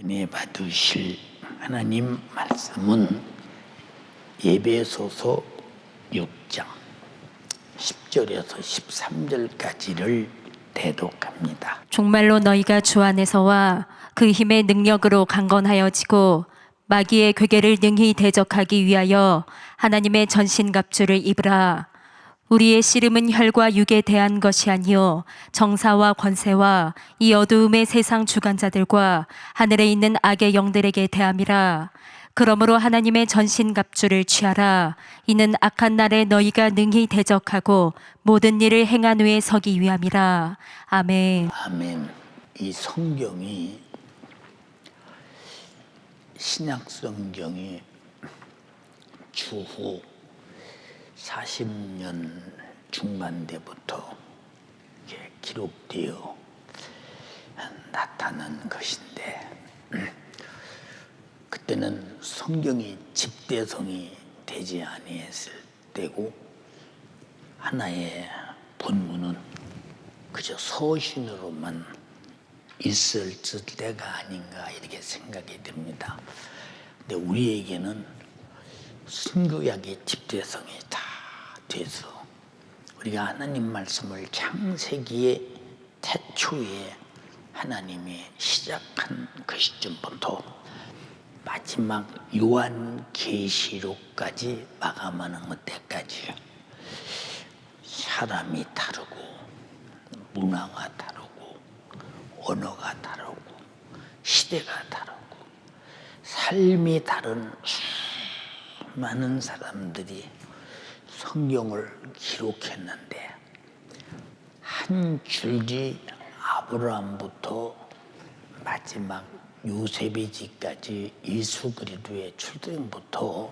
은혜 받으실 하나님 말씀은 에베소서 6장 10절에서 13절까지를 대독합니다. 종말로 너희가 주 안에서와 그 힘의 능력으로 강건하여지고 마귀의 괴계를 능히 대적하기 위하여 하나님의 전신갑주를 입으라. 우리의 씨름은 혈과 육에 대한 것이 아니요 정사와 권세와 이 어두움의 세상 주관자들과 하늘에 있는 악의 영들에게 대함이라. 그러므로 하나님의 전신갑주를 취하라. 이는 악한 날에 너희가 능히 대적하고 모든 일을 행한 후에 서기 위함이라. 아멘. 아멘. 이 성경이 신약 성경이 주후 40년 중반대부터 기록되어 나타난 것인데, 그때는 성경이 집대성이 되지 아니했을 때고 하나의 본문은 그저 서신으로만 있을 때가 아닌가 이렇게 생각이 듭니다. 근데 우리에게는 신구약의 집대성이 다 돼서 우리가 하나님 말씀을 창세기의 태초에 하나님이 시작한 그 시점부터 마지막 요한계시록까지 마감하는 때까지 사람이 다르고 문화가 다르고 언어가 다르고 시대가 다르고 삶이 다른 많은 사람들이 성경을 기록했는데 한 줄기 아브라함부터 마지막 요세베지까지 예수 그리스도의 출생부터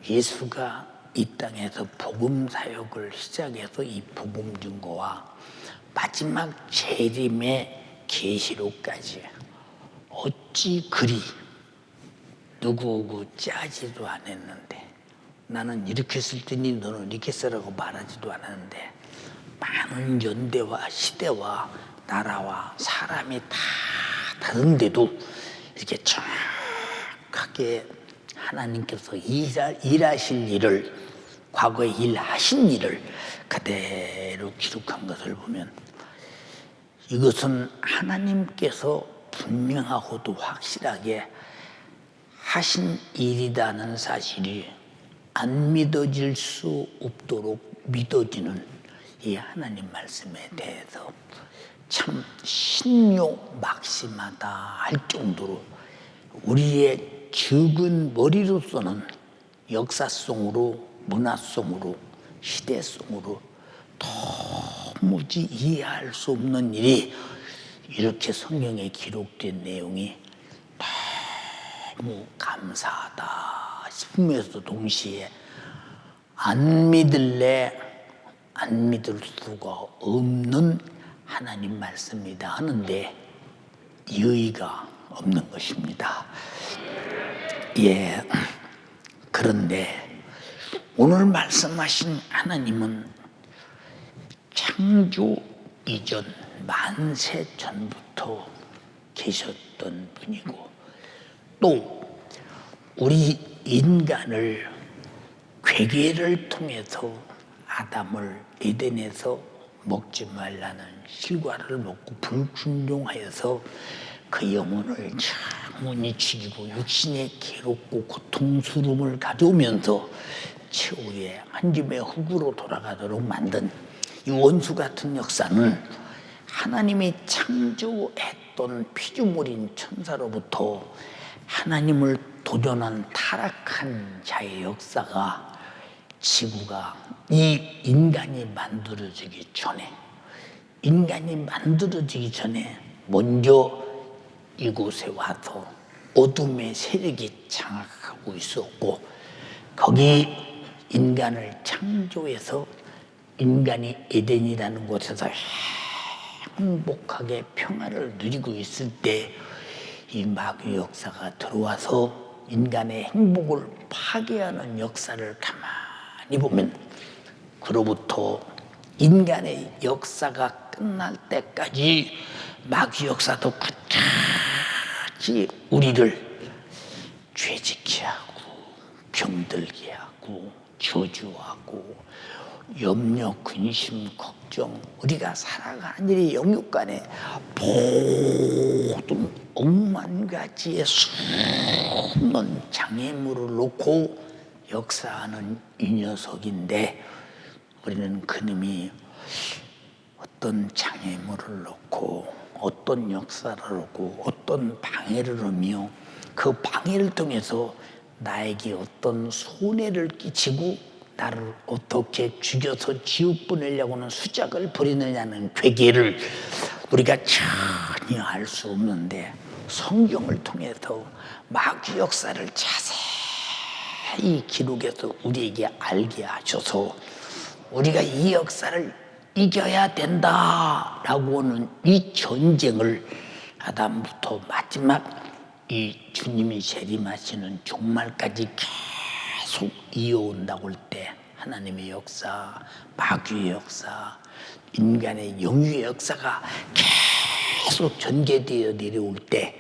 예수가 이 땅에서 복음 사역을 시작해서 이 복음 증거와 마지막 재림의 계시록까지 어찌 그리 누구하고 짜지도 않았는데, 나는 이렇게 쓸 테니 너는 이렇게 쓰라고 말하지도 않았는데 많은 연대와 시대와 나라와 사람이 다 다른데도 이렇게 정확하게 하나님께서 일하실 일을, 과거에 일하신 일을 그대로 기록한 것을 보면 이것은 하나님께서 분명하고도 확실하게 하신 일이라는 사실이 안 믿어질 수 없도록 믿어지는 이 하나님 말씀에 대해서 참 신묘 막심하다 할 정도로 우리의 적은 머리로서는 역사성으로, 문화성으로, 시대성으로 도무지 이해할 수 없는 일이 이렇게 성경에 기록된 내용이 너무 감사하다 싶으면서도 동시에 안 믿을 수가 없는 하나님 말씀이다 하는데 여의가 없는 것입니다. 그런데 오늘 말씀하신 하나님은 창조 이전 만세 전부터 계셨던 분이고, 또 우리 인간을 괴계를 통해서 아담을 에덴에서 먹지 말라는 실과를 먹고 불순종하여서 그 영혼을 영원히 죽이고 육신의 괴롭고 고통스러움을 가져오면서 최후의 한 줌의 흙으로 돌아가도록 만든 이 원수 같은 역사는 하나님이 창조했던 피조물인 천사로부터 하나님을 도전한 타락한 자의 역사가 지구가 이 인간이 만들어지기 전에 먼저 이곳에 와서 어둠의 세력이 장악하고 있었고, 거기 인간을 창조해서 인간이 에덴이라는 곳에서 행복하게 평화를 누리고 있을 때 이 마귀 역사가 들어와서 인간의 행복을 파괴하는 역사를 가만히 보면, 그로부터 인간의 역사가 끝날 때까지 마귀 역사도 끝까지 우리를 죄짓게 하고 병들게 하고 저주하고 염려, 근심, 걱정, 우리가 살아가는 일이 영육간에 모든 억만 가지의 수많은 장애물을 놓고 역사하는 이 녀석인데, 우리는 그놈이 어떤 장애물을 놓고 어떤 역사를 하고 어떤 방해를 하며 그 방해를 통해서 나에게 어떤 손해를 끼치고 나를 어떻게 죽여서 지옥 보내려고 하는 수작을 벌이느냐는 괴계를 우리가 전혀 알 수 없는데, 성경을 통해서 마귀 역사를 자세히 기록해서 우리에게 알게 하셔서 우리가 이 역사를 이겨야 된다라고 하는 이 전쟁을 아담부터 마지막 이 주님이 재림하시는 종말까지 계속 이어온다고 할 때, 하나님의 역사, 마귀의 역사, 인간의 영유의 역사가 계속 전개되어 내려올 때,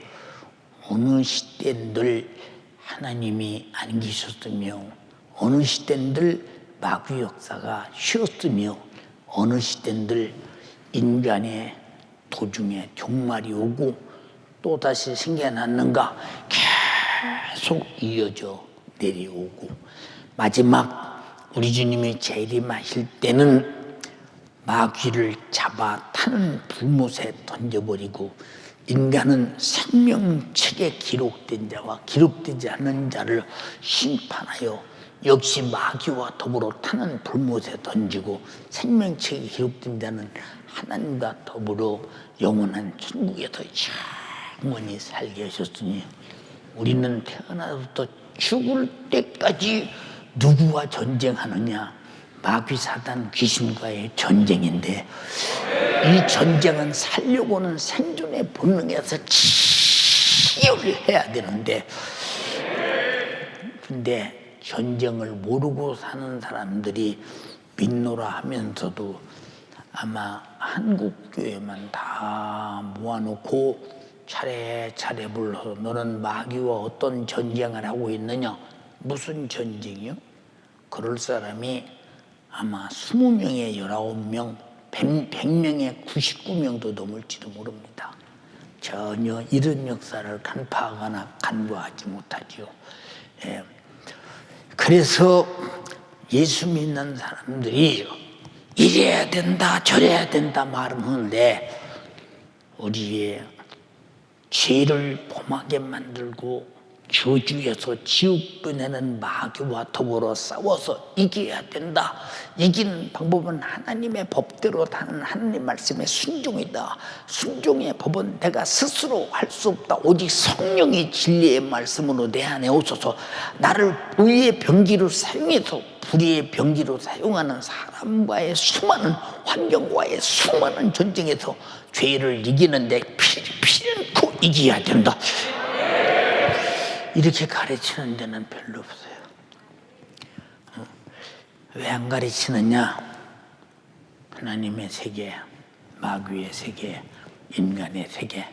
어느 시대는 늘 하나님이 안 계셨으며 어느 시대는 늘 마귀 역사가 쉬었으며 어느 시대인들 인간의 도중에 종말이 오고 또다시 생겨났는가 계속 이어져 내려오고, 마지막 우리 주님이 재림하실 때는 마귀를 잡아 타는 불못에 던져버리고 인간은 생명책에 기록된 자와 기록되지 않는 자를 심판하여 역시 마귀와 더불어 타는 불못에 던지고, 생명책에 기록된 자는 하나님과 더불어 영원한 천국에서 영원히 살게 하셨으니, 우리는 태어나서부터 죽을 때까지 누구와 전쟁하느냐? 마귀 사단 귀신과의 전쟁인데, 이 전쟁은 살려고는 생존의 본능에서 치열을 해야 되는데, 근데 전쟁을 모르고 사는 사람들이 믿노라 하면서도 아마 한국 교회만 다 모아놓고 차례차례 불러서 너는 마귀와 어떤 전쟁을 하고 있느냐? 무슨 전쟁이요? 그럴 사람이 아마 20명에 19명, 100명에 99명도 넘을지도 모릅니다. 전혀 이런 역사를 간파하거나 간과하지 못하지요. 예. 그래서 예수 믿는 사람들이 이래야 된다 저래야 된다 말하는데, 우리의 죄를 범하게 만들고 저주에서 지옥 보내는 마귀와 더불어 싸워서 이겨야 된다. 이기는 방법은 하나님의 법대로 다는 하나님 말씀의 순종이다. 순종의 법은 내가 스스로 할 수 없다. 오직 성령의 진리의 말씀으로 내 안에 오셔서 나를 의의 병기로 사용해서 불의의 병기로 사용하는 사람과의 수많은 환경과의 수많은 전쟁에서 죄를 이기는데 피않고 이겨야 된다. 이렇게 가르치는 데는 별로 없어요. 왜 안 가르치느냐? 하나님의 세계, 마귀의 세계, 인간의 세계.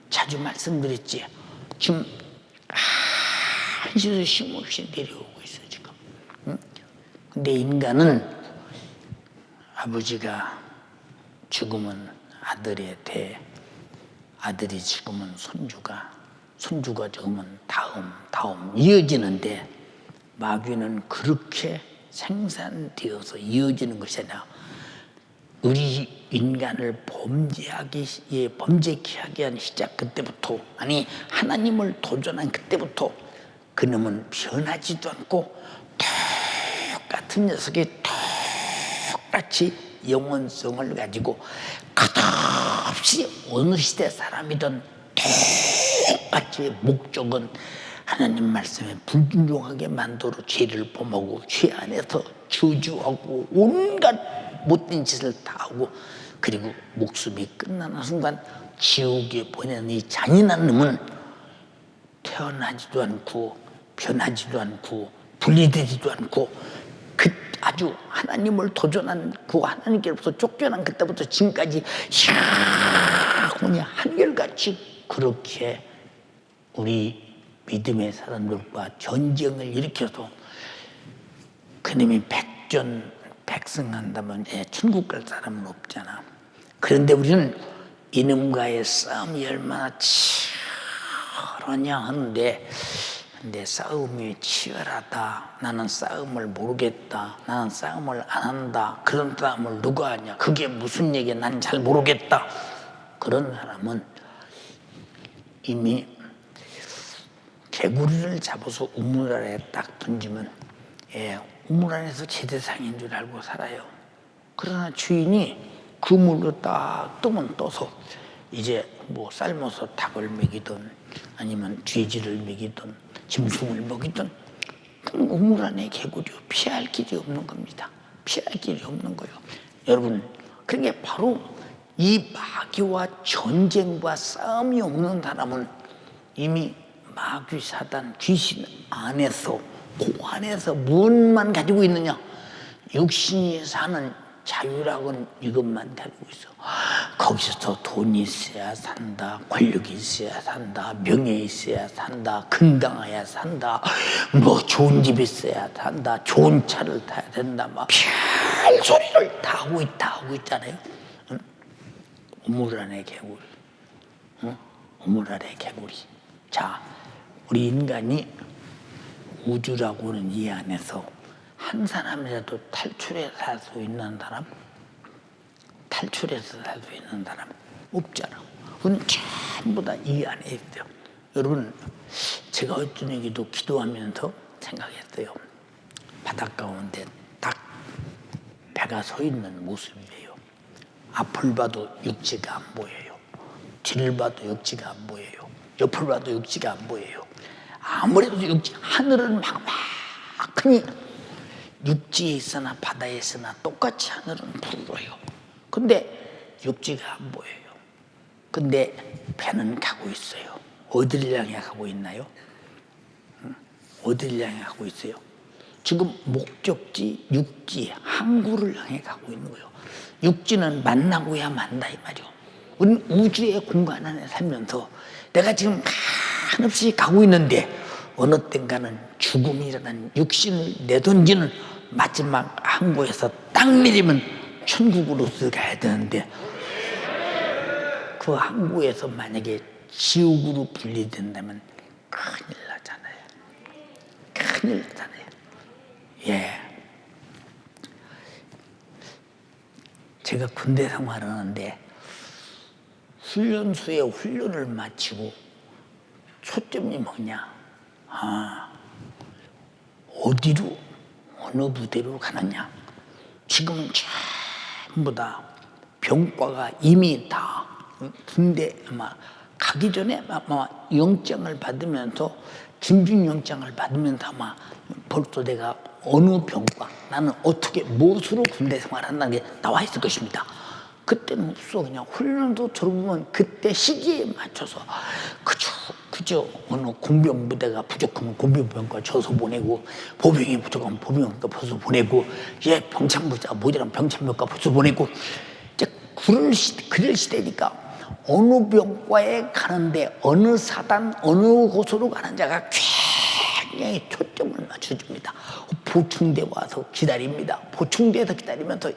자주 말씀드렸지. 지금 한시도 쉼없이 내려오고 있어 지금. 근데 인간은 아버지가 죽으면 아들의 대, 아들이 죽으면 손주가 죽으면 다음 이어지는데, 마귀는 그렇게 생산되어서 이어지는 것이 아니라 우리 인간을 범죄케 하게 한 시작 그때부터, 아니 하나님을 도전한 그때부터 그놈은 변하지도 않고 똑같은 녀석이 똑같이 영원성을 가지고 끝없이 어느 시대 사람이든 똑같이 목적은 하나님 말씀에 불순종하게 만들어 죄를 범하고 죄 안에서 저주하고 온갖 못된 짓을 다 하고, 그리고 목숨이 끝나는 순간 지옥에 보내는 이 잔인한 놈은 태어나지도 않고 변하지도 않고 분리되지도 않고 아주 하나님을 도전한 그 하나님께로부터 쫓겨난 그때부터 지금까지 영원히 한결같이 그렇게 우리 믿음의 사람들과 전쟁을 일으켜서 그놈이 백전백승한다면 천국 갈 사람은 없잖아. 그런데 우리는 이놈과의 싸움이 얼마나 치열하냐 하는데, 근데 싸움이 치열하다, 나는 싸움을 모르겠다, 나는 싸움을 안 한다, 그런 싸움을 누가 하냐, 그게 무슨 얘기야, 난 잘 모르겠다, 그런 사람은 이미 개구리를 잡아서 우물 아래에 딱 던지면 우물 안에서 제대상인 줄 알고 살아요. 그러나 주인이 그 물로 딱 뜨면 떠서 이제 뭐 삶아서 닭을 먹이든 아니면 돼지를 먹이든 짐승을 먹이든 우물 안에 개구리요. 피할 길이 없는 겁니다. 피할 길이 없는 거예요. 여러분, 그게 바로 이 마귀와 전쟁과 싸움이 없는 사람은 이미 마귀 사단 귀신 안에서, 그 안에서 무엇만 가지고 있느냐? 육신이 사는 자유라고는 이것만 가지고 있어. 거기서 돈이 있어야 산다, 권력이 있어야 산다, 명예 있어야 산다, 건강해야 산다, 뭐 좋은 집 있어야 산다, 좋은 차를 타야 된다, 막 별 소리를 다 하고 있잖아요. 응? 우물 안에 개구리, 응? 우물 안에 개구리. 자, 우리 인간이 우주라고는 이 안에서 한 사람이라도 탈출해서 살 수 있는 사람, 탈출해서 살 수 있는 사람 없잖아. 그건 전부 다 이 안에 있어요. 여러분, 제가 어떤 얘기도 기도하면서 생각했어요. 바닷가 가운데 딱 배가 서 있는 모습이에요. 앞을 봐도 육지가 안 보여요. 뒤를 봐도 육지가 안 보여요. 옆을 봐도 육지가 안 보여요. 아무래도 육지, 하늘은 막막하니 육지에 있으나 바다에 있으나 똑같이 하늘은 푸르러요. 근데 육지가 안 보여요. 근데 배는 가고 있어요. 어디를 향해 가고 있나요? 어디를 향해 가고 있어요? 지금 목적지, 육지, 항구를 향해 가고 있는 거예요. 육지는 만나고야 만다 이 말이요. 우리는 우주의 공간 안에 살면서 내가 지금 한없이 가고 있는데 어느 땐가는 죽음이라는 육신을 내던지는 마지막 항구에서 딱 내리면 천국으로 들어가야 되는데 그 항구에서 만약에 지옥으로 분리된다면 큰일 나잖아요. 큰일 나잖아요. 예. 제가 군대 생활을 하는데 훈련소에 훈련을 마치고 초점이 뭐냐? 어디로, 어느 부대로 가느냐? 지금은 전부 다 병과가 이미 다 군대 아마 가기 전에 아마 영장을 받으면서 진중영장을 받으면서 아마 벌써 내가 어느 병과 나는 어떻게 무엇으로 군대 생활한다는 게 나와 있을 것입니다. 그때는 없어. 그냥 훈련도 졸업하면 그때 시기에 맞춰서 그저 어느 공병부대가 부족하면 공병부대가 줘서 보내고 보병이 부족하면 보병부대가 줘서 보내고 병참부대가 모자라면 병참부대가 줘서 보내고 이제 그럴 시대니까 어느 병과에 가는데 어느 사단 어느 곳으로 가는 자가 굉장히 초점을 맞춰줍니다. 보충대 와서 기다립니다. 보충대에서 기다리면서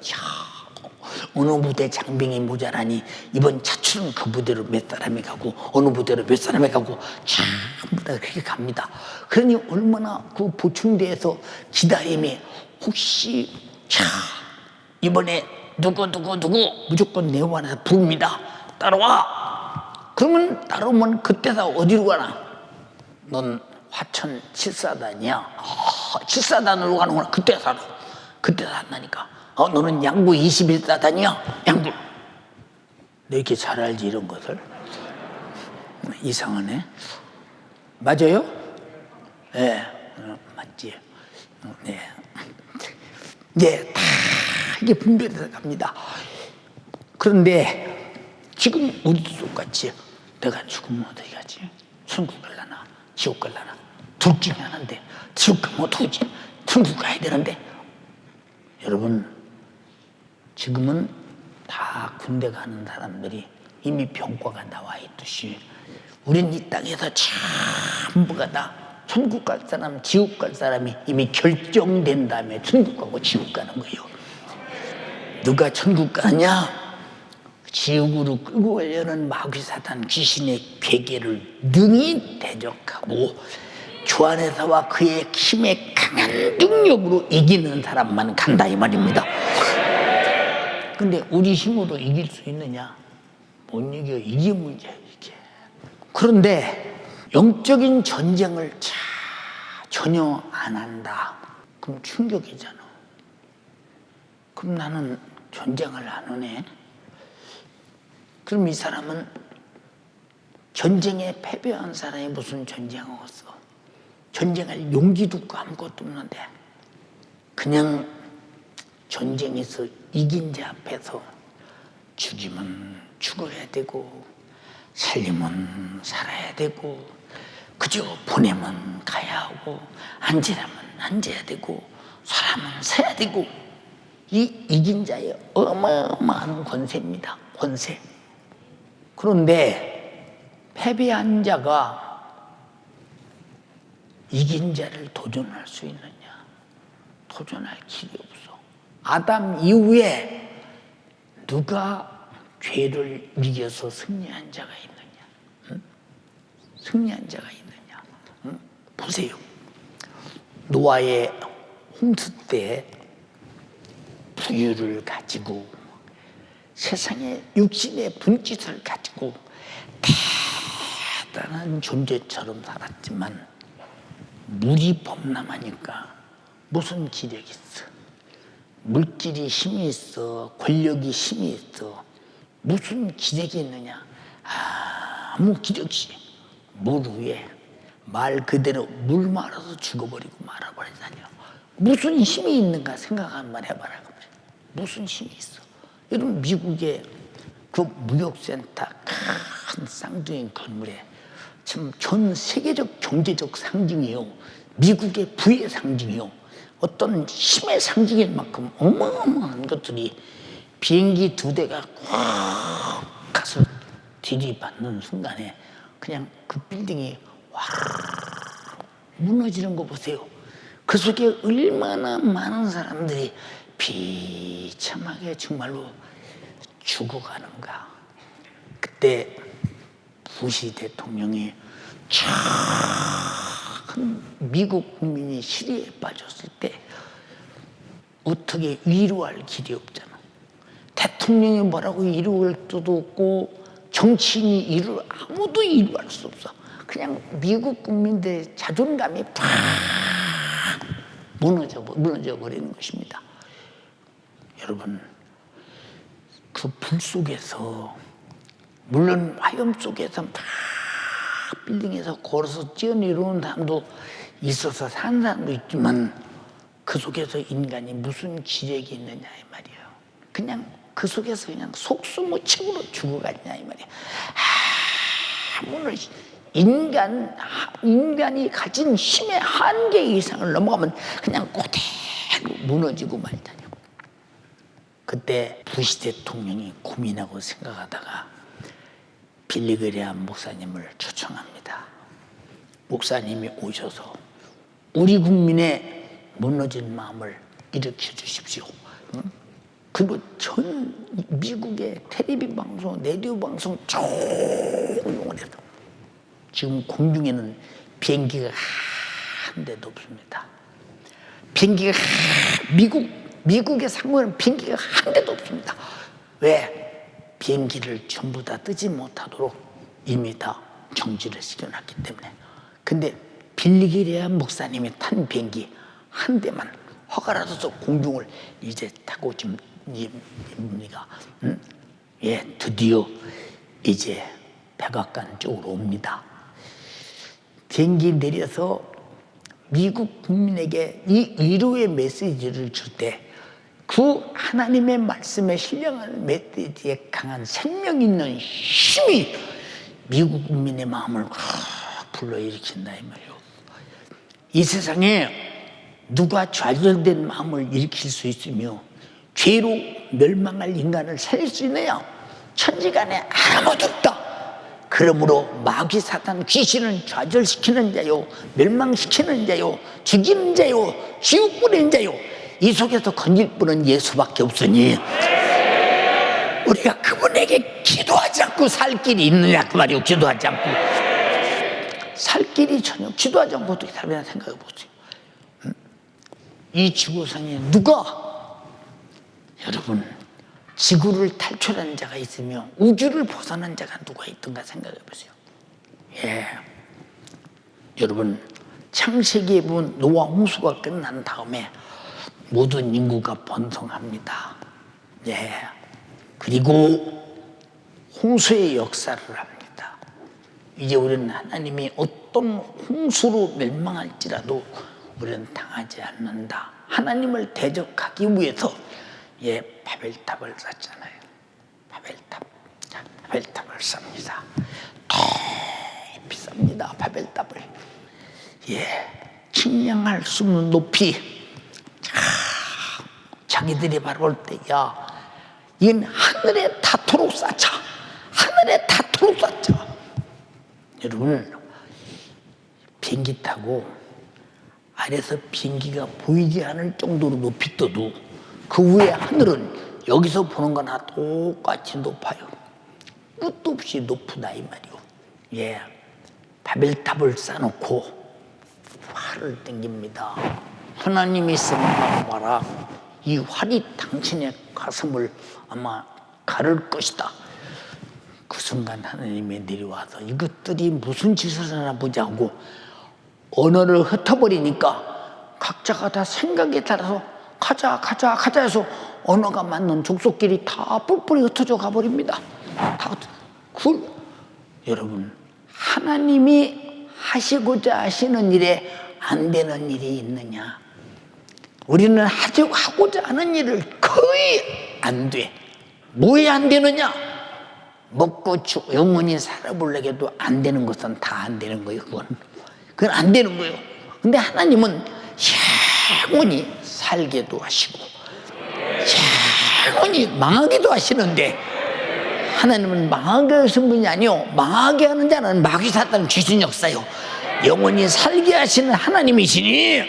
어느 부대 장병이 모자라니 이번 차출은 그 부대로 몇 사람이 가고 어느 부대로 몇 사람이 가고 전부 다 그렇게 갑니다. 그러니 얼마나 그 보충대에서 기다림이 혹시 이번에 누구 무조건 내관에서 부릅니다. 따라와. 그러면 따라오면 그때서 어디로 가나? 넌 화천 7사단이야. 7사단으로 가는구나. 그때 살아. 그때 산다니까. 너는 양구 21사단이야. 양구. 너 이렇게 잘 알지 이런 것을? 이상하네. 맞아요? 네, 맞지. 네, 네, 다 이게 분별해서 갑니다. 그런데 지금 우리도 똑같이 내가 죽으면 어디 가지? 천국 갈라나 지옥 갈라나 둘 중에 하나인데 지옥 가면 어떡하지? 천국 가야 되는데 여러분 지금은 다 군대 가는 사람들이 이미 병과가 나와 있듯이 우린 이 땅에서 전부가 다 천국 갈 사람, 지옥 갈 사람이 이미 결정된 다음에 천국 가고 지옥 가는 거예요. 누가 천국 가냐? 지옥으로 끌고 가려는 마귀 사탄 귀신의 괴계를 능히 대적하고 주 안에서와 그의 힘의 강한 능력으로 이기는 사람만 간다 이 말입니다. 근데 우리 힘으로 이길 수 있느냐? 못 이겨. 이게 문제예요, 이게. 그런데 영적인 전쟁을 전혀 안 한다. 그럼 충격이잖아. 그럼 나는 전쟁을 안 하네. 그럼 이 사람은 전쟁에 패배한 사람이 무슨 전쟁을 했어? 전쟁할 용기도 없고 아무것도 없는데 그냥 전쟁에서 이긴 자 앞에서 죽이면 죽어야 되고 살리면 살아야 되고 그저 보내면 가야 하고 앉으라면 앉아야 되고 서라면 서야 되고 이 이긴 자의 어마어마한 권세입니다. 권세. 그런데 패배한 자가 이긴 자를 도전할 수 있느냐? 도전할 길이 없어. 아담 이후에 누가 죄를 이겨서 승리한 자가 있느냐? 응? 승리한 자가 있느냐? 응? 보세요. 노아의 홍수 때 부유를 가지고 세상에 육신의 분깃을 가지고 대단한 존재처럼 살았지만 물이 범람하니까 무슨 기력이 있어? 물질이 힘이 있어? 권력이 힘이 있어? 무슨 기력이 있느냐? 아무 기력 없이 물 위에 말 그대로 물 말아서 죽어버리고 말아버리다니요. 무슨 힘이 있는가 생각 한번 해봐라. 무슨 힘이 있어? 여러분 미국의 그 무역센터 큰 쌍둥이 건물에 참 전 세계적 경제적 상징이요. 미국의 부의 상징이요. 어떤 힘의 상징일 만큼 어마어마한 것들이 비행기 2대가 꽉 가서 들이받는 순간에 그냥 그 빌딩이 와르르 무너지는 거 보세요. 그 속에 얼마나 많은 사람들이 비참하게 정말로 죽어가는가. 그때 부시 대통령이 참 미국 국민이 시리에 빠졌을 때 어떻게 위로할 길이 없잖아. 대통령이 뭐라고 위로할 수도 없고 정치인이 아무도 위로할 수 없어. 그냥 미국 국민들의 자존감이 팍 무너져 버리는 것입니다. 여러분, 그 불 속에서 물론 화염 속에서 막 빌딩에서 걸어서 뛰어내려오는 사람도 있어서 사는 사람도 있지만 그 속에서 인간이 무슨 기력이 있느냐 이 말이에요. 그냥 그 속에서 그냥 속수무책으로 죽어가냐 이 말이에요. 아무런 인간이 가진 힘의 한계 이상을 넘어가면 그냥 그대로 무너지고 말다니요. 그때 부시 대통령이 고민하고 생각하다가 빌리그레암 목사님을 초청합니다. 목사님이 오셔서 우리 국민의 무너진 마음을 일으켜 주십시오. 그리고 전 미국의 텔레비 방송, 라디오 방송 조용을 해서 지금 공중에는 비행기가 한 대도 없습니다. 비행기가 미국의 상공에는 비행기가 한 대도 없습니다. 왜? 비행기를 전부 다 뜨지 못하도록 이미 다 정지를 시켜놨기 때문에. 근데 빌리그레암 목사님이 탄 비행기 한 대만 허가를 줘서 공중을 이제 타고 지금 우리가 드디어 이제 백악관 쪽으로 옵니다. 비행기 내려서 미국 국민에게 이 위로의 메시지를 줄 때 그 하나님의 말씀에 신령한 메시지에 강한 생명 있는 힘이 미국 국민의 마음을 불러일으킨다 이 말이에요. 이 세상에 누가 좌절된 마음을 일으킬 수 있으며 죄로 멸망할 인간을 살릴 수 있느냐? 천지간에 아무도 없다. 그러므로 마귀 사탄 귀신은 좌절시키는 자요, 멸망시키는 자요, 죽이는 자요, 지옥 뿌리는 자요, 이 속에서 건질 분은 예수밖에 없으니 우리가 그분에게 기도하지 않고 살 길이 있느냐 그 말이요. 기도하지 않고 살 길이 전혀, 기도하지 않고 어떻게 살면 생각해 보세요. 이 지구상에 누가, 여러분, 지구를 탈출하는 자가 있으며 우주를 벗어난 자가 누가 있던가 생각해 보세요. 예, 여러분, 창세기에 보면 노아 홍수가 끝난 다음에 모든 인구가 번성합니다. 예, 그리고 홍수의 역사를 합니다. 이제 우리는 하나님이 어떤 홍수로 멸망할지라도 우리는 당하지 않는다. 하나님을 대적하기 위해서 바벨탑을 쌓잖아요. 바벨탑. 자, 바벨탑을 쌉니다. 높이 쌉니다. 바벨탑을. 측량할 수 없는 높이. 자기들이 바라볼 때, 야, 이건 하늘에 닿도록 쌓자. 하늘에 닿도록 쌓자. 여러분, 비행기 타고 아래서 비행기가 보이지 않을 정도로 높이 떠도 그 위에 하늘은 여기서 보는 거나 똑같이 높아요. 끝도 없이 높다 이 말이요. 바벨탑을 쌓아놓고 활을 땡깁니다. 하나님이 생각하고 봐라. 이 활이 당신의 가슴을 아마 가를 것이다. 그 순간 하나님이 내려와서 이것들이 무슨 짓을 하나 보자고 언어를 흩어버리니까 각자가 다 생각에 따라서 가자 해서 언어가 맞는 족속끼리 다 뿔뿔이 흩어져 가버립니다. 여러분, 하나님이 하시고자 하시는 일에 안 되는 일이 있느냐? 우리는 하고자 하는 일을 거의 안 돼. 뭐에 안 되느냐? 먹고 영원히 살아보려고 안 되는 것은 다 안 되는 거예요. 그건 안 되는 거예요. 근데 하나님은 영원히 살게도 하시고 영원히 망하게도 하시는데, 하나님은 망하게 하신 분이 아니요, 망하게 하는 자는 마귀 사탄 귀신 역사요. 영원히 살게 하시는 하나님이시니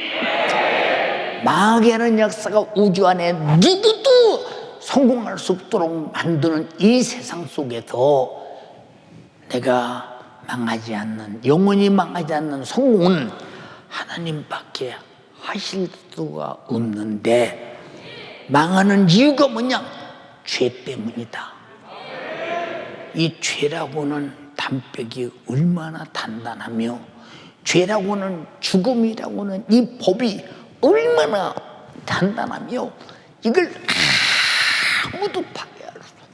망하게 하는 역사가 우주 안에 누구도 성공할 수 없도록 만드는 이 세상 속에서 내가 망하지 않는, 영원히 망하지 않는 성공은 하나님밖에 하실 수가 없는데, 망하는 이유가 뭐냐? 죄 때문이다. 이 죄라고는 담백이 얼마나 단단하며, 죄라고는, 죽음이라고는 이 법이 얼마나 단단하며, 이걸 아무도 파괴할 수 없어.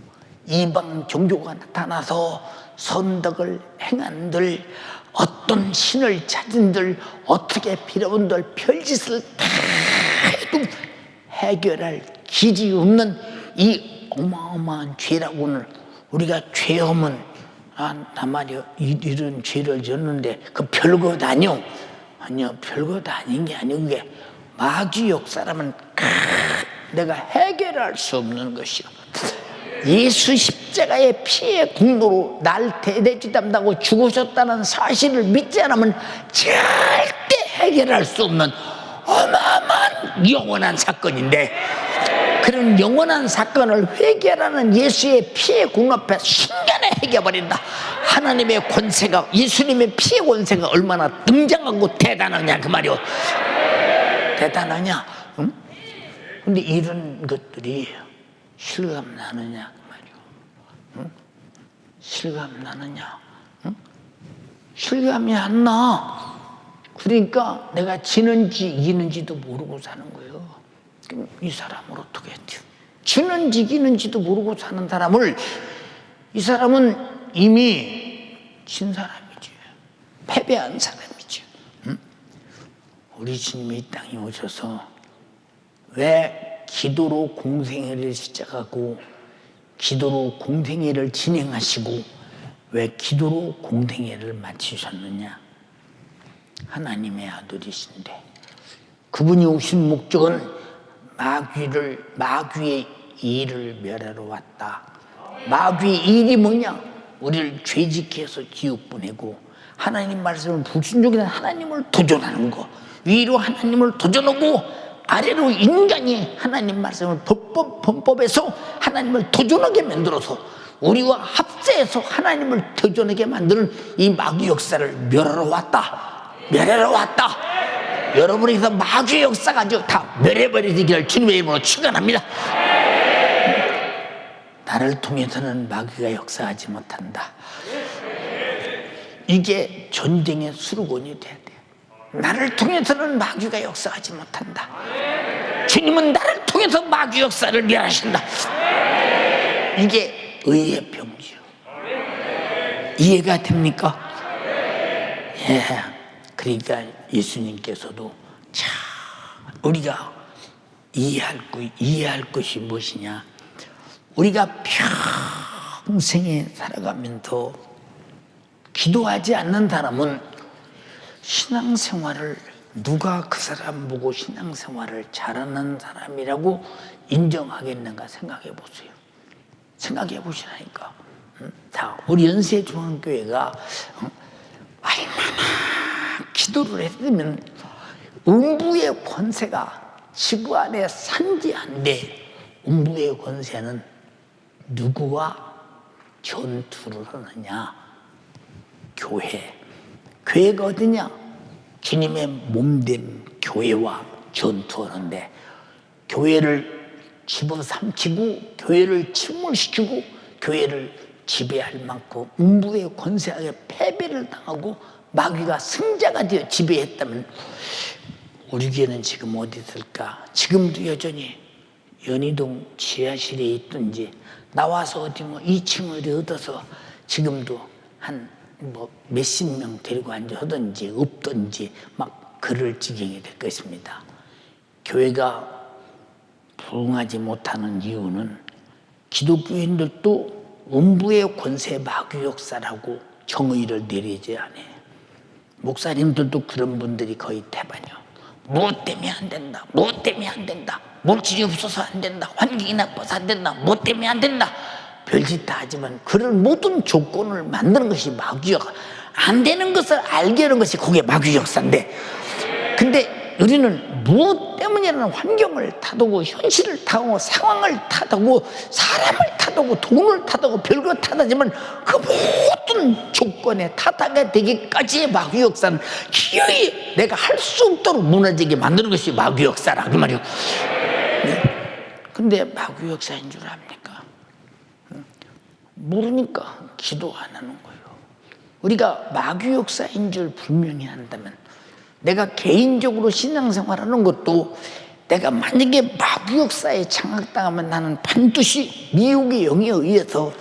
이방 종교가 나타나서 선덕을 행한들, 어떤 신을 찾은들, 어떻게 빌어온들 별짓을 다 해도 해결할 길이 없는 이 어마어마한 죄라고는, 우리가 죄하면 나 말이야 이런 죄를 졌는데 그 별것 아니요. 아니요, 별것 아닌 게 아니고 그게 마귀 역사라면 내가 해결할 수 없는 것이요. 예수 십자가의 피의 공로로 날 대대지담다고 죽으셨다는 사실을 믿지 않으면 절대 해결할 수 없는 어마어마한 영원한 사건인데, 그런 영원한 사건을 해결하는 예수의 피의 공로 앞에 순간에 해결버린다. 하나님의 권세가, 예수님의 피의 권세가 얼마나 등장하고 대단하냐 그 말이요. 대단하냐? 응? 근데 이런 것들이 실감 나느냐 그 말이요. 응? 실감 나느냐? 응? 실감이 안 나. 그러니까 내가 지는지 이기는지도 모르고 사는 거예요. 그럼 이 사람을 어떻게 했죠? 지는지 이기는지도 모르고 사는 사람을, 이 사람은 이미 진 사람이지, 패배한 사람이지. 응? 우리 주님이 이 땅에 오셔서 왜 기도로 공생애를 시작하고 기도로 공생애를 진행하시고 왜 기도로 공생애를 마치셨느냐? 하나님의 아들이신데, 그분이 오신 목적은 마귀의 일을 멸하러 왔다. 마귀의 일이 뭐냐? 우리를 죄짓게 해서 지옥 보내고 하나님 말씀을 불순종해서 하나님을 도전하는 거, 위로 하나님을 도전하고 아래로 인간이 하나님 말씀을 범법에서 하나님을 도전하게 만들어서 우리와 합세해서 하나님을 도전하게 만드는 이 마귀 역사를 멸하러 왔다. 여러분에게서 마귀 역사가 다 멸해버리기를 주님의 이름으로 축원합니다. 나를 통해서는 마귀가 역사하지 못한다. 이게 전쟁의 수르곤이 돼야 돼요. 나를 통해서는 마귀가 역사하지 못한다. 주님은 나를 통해서 마귀 역사를 멸하신다. 이게 의의 병지요. 이해가 됩니까? 예. 그러니까 예수님께서도 참 우리가 이해할 것이 무엇이냐? 우리가 평생에 살아가면서 기도하지 않는 사람은 신앙생활을 누가 그 사람 보고 신앙생활을 잘하는 사람이라고 인정하겠는가 생각해 보세요. 생각해 보시라니까. 자, 우리 연세중앙교회가 얼마나 기도를 했으면 음부의 권세가 지구 안에 산지한데 음부의 권세는 누구와 전투를 하느냐? 교회가 어디냐? 주님의 몸된 교회와 전투하는데 교회를 집어삼키고 교회를 침몰시키고 교회를 지배할 만큼 음부의 권세하에 패배를 당하고 마귀가 승자가 되어 지배했다면 우리 교회는 지금 어디 있을까? 지금도 여전히 연희동 지하실에 있든지 나와서 어디 2층을 얻어서 지금도 한 몇십 명 데리고 앉아 하든지 없든지 막 그럴 지경이 될 것입니다. 교회가 부흥하지 못하는 이유는 기독교인들도 음부의 권세 마귀 역사라고 정의를 내리지 않아요. 목사님들도 그런 분들이 거의 대반이요. 무엇 때문에 안 된다. 물질이 없어서 안 된다. 환경이 나빠서 안 된다. 무엇 때문에 안 된다. 별짓 다 하지만 그런 모든 조건을 만드는 것이 마귀 역사. 안 되는 것을 알게 하는 것이 그게 마귀 역사인데, 근데 우리는 무엇 때문이라는 환경을 탓하고 현실을 탓하고 상황을 탓하고 사람을 탓하고 돈을 탓하고 별거 탓하지만 그 모든 조건에 탓하게 되기까지의 마귀 역사는 기어이 내가 할 수 없도록 무너지게 만드는 것이 마귀 역사라 그 말이요. 근데 마귀 역사인 줄 압니까? 모르니까 기도 안 하는 거예요. 우리가 마귀 역사인 줄 분명히 한다면 내가 개인적으로 신앙생활하는 것도 내가 만약에 마귀 역사에 장악당하면 나는 반드시 미혹의 영에 의해서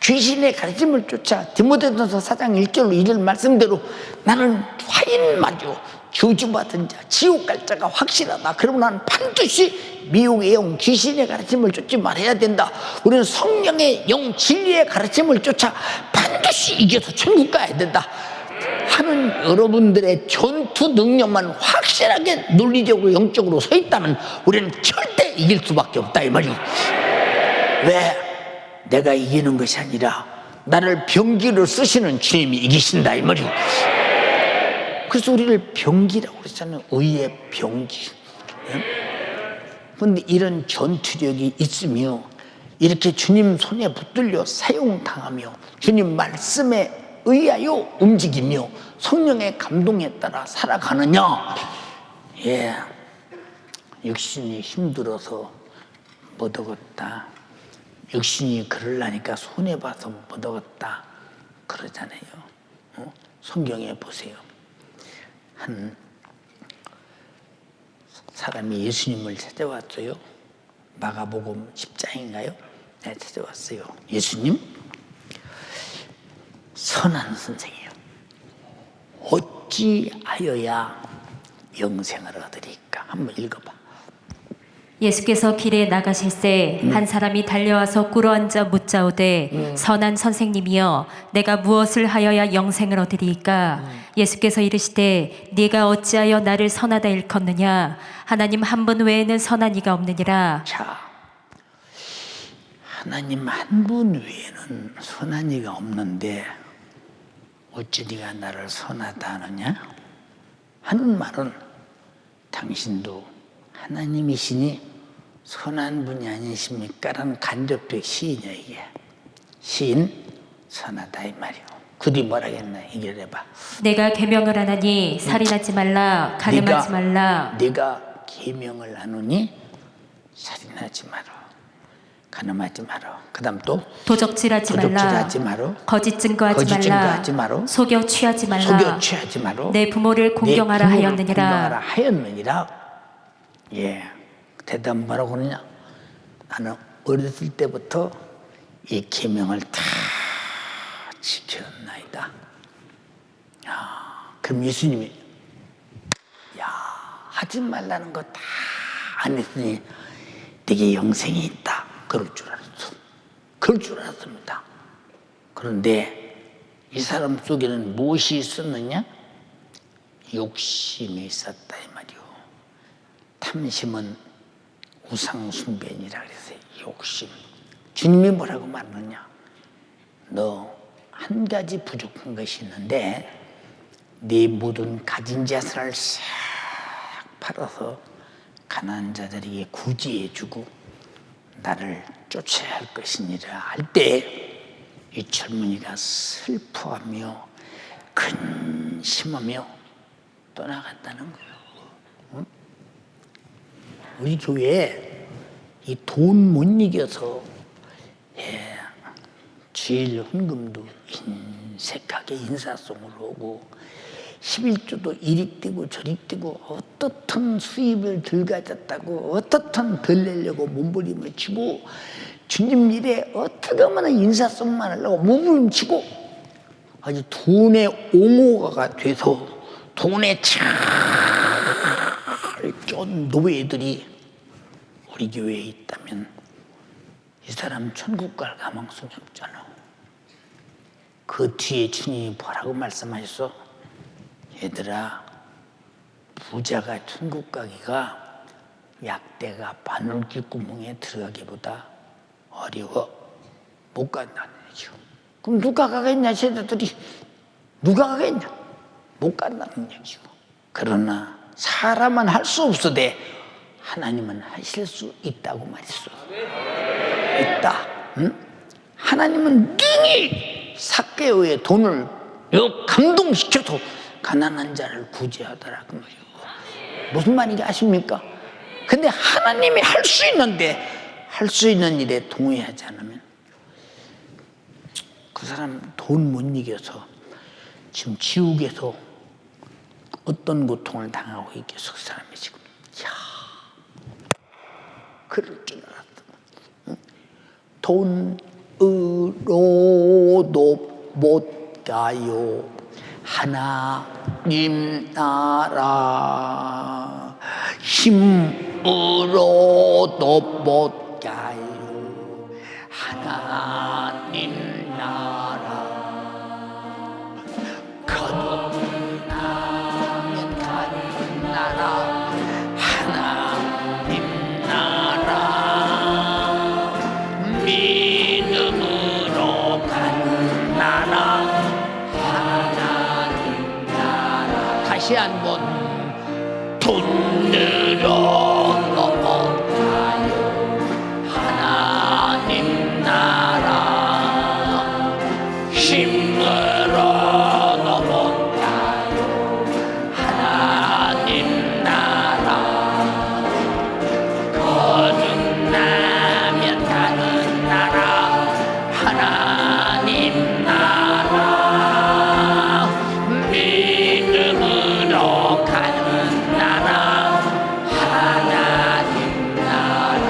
귀신의 가르침을 쫓아 디모데전서 4장 1절로 2절 말씀대로 나는 화인마저 저주받은 자 지옥 갈 자가 확실하다. 그러면 나는 반드시 미혹의 영 귀신의 가르침을 쫓지 말아야 된다. 우리는 성령의 영 진리의 가르침을 쫓아 반드시 이겨서 천국 가야 된다 하는 여러분들의 전투 능력만 확실하게 논리적으로 영적으로 서 있다면 우리는 절대 이길 수밖에 없다 이 말이오. 왜? 내가 이기는 것이 아니라 나를 병기로 쓰시는 주님이 이기신다 이 말이오. 그래서 우리를 병기라고 그랬잖아요. 의의 병기. 그런데 이런 전투력이 있으며 이렇게 주님 손에 붙들려 사용당하며 주님 말씀에 의하여 움직이며 성령의 감동에 따라 살아가느냐? 예, 육신이 힘들어서 못 얻었다. 육신이 그러려니까 손해봐서 못 얻었다. 그러잖아요. 성경에 보세요. 한 사람이 예수님을 찾아왔어요. 마가복음 10장인가요? 네, 찾아왔어요. 예수님, 선한 선생이요. 어찌하여야 영생을 얻으리까? 한번 읽어봐. 예수께서 길에 나가실새 한 사람이 달려와서 꿇어앉아 묻자오되 선한 선생님이여 내가 무엇을 하여야 영생을 얻으리이까? 예수께서 이르시되 네가 어찌하여 나를 선하다 일컫느냐? 하나님 한 분 외에는 선한 이가 없느니라. 자, 하나님 한 분 외에는 선한 이가 없는데 어찌 네가 나를 선하다 하느냐 하는 말은 당신도 하나님이시니 선한 분이 아니십니까? 라는 간접적 시인이야 이게. 시인 선하다 이 말이오. 그 뒤 뭐라겠나 얘기해봐. 내가 계명을 하나니 살인하지 말라, 가늠하지 말라. 네가 계명을 하노니 살인하지 마라, 가늠하지 마라. 그다음 또 도적질하지 말라, 마라, 거짓 증거하지 말라, 속여 취하지 말라. 내 부모를 공경하라 하였느니라. 예, 대답 뭐라고 하느냐? 나는 어렸을 때부터 이 계명을 다 지켰나이다. 야, 그럼 예수님이 야 하지 말라는 거 다 안 했으니 되게 영생이 있다. 그럴 줄 알았습니다. 그런데 이 사람 속에는 무엇이 있었느냐? 욕심이 있었다 이 말이오. 탐심은 우상숭배니라 그랬어요. 욕심. 주님이 뭐라고 말하느냐? 너 한 가지 부족한 것이 있는데 네 모든 가진 자산을 싹 팔아서 가난한 자들에게 구제해주고 나를 쫓아야 할 것이니라 할 때 이 젊은이가 슬퍼하며 근심하며 떠나갔다는 거예요. 응? 우리 교회에 이 돈 못 이겨서 주일 헌금도 인색하게 인사송으로 오고 11조도 이리 뛰고 저리 뛰고 어떻든 수입을 덜 가졌다고 어떻든 덜 내려고 몸부림을 치고 주님 일에 어떻게 하면 인사송만 하려고 몸부림치고 아주 돈의 옹호가가 돼서 돈에 잘쫀 노예들이 우리 교회에 있다면 이 사람 천국 갈 가망성이 없잖아. 그 뒤에 주님이 뭐라고 말씀하셨어? 얘들아, 부자가 천국 가기가 약대가 바늘길 구멍에 들어가기보다 어려워. 못 간다는 얘기죠. 그럼 누가 가겠냐? 쟤들이 누가 가겠냐? 못 간다는 얘기죠. 그러나 사람은 할 수 없으되 하나님은 하실 수 있다고 말했어. 있다. 응? 하나님은 능히 삭개오의 돈을 감동시켜서 가난한 자를 구제하더라 그 말이에요. 무슨 말인지 아십니까? 근데 하나님이 할 수 있는데 할 수 있는 일에 동의하지 않으면 그 사람 돈 못 이겨서 지금 지옥에서 어떤 고통을 당하고 있겠어. 그 사람이 지금 그럴 줄 알았다. 응? 돈으로도 못 가요 하나님 나라. 힘으로도 못 가요 하나님 나라. 거듭나면 가는 나라 하나님 나라. 믿음으로 가는 나라 하나님 나라. 다시 한번 돈으로도 못 가요 하나님 나라. 힘으로도 못 가요 하나님 나라. 거듭나면 가는 나라 하나님 나라. 믿음으로 가는 나라 하나님 나라.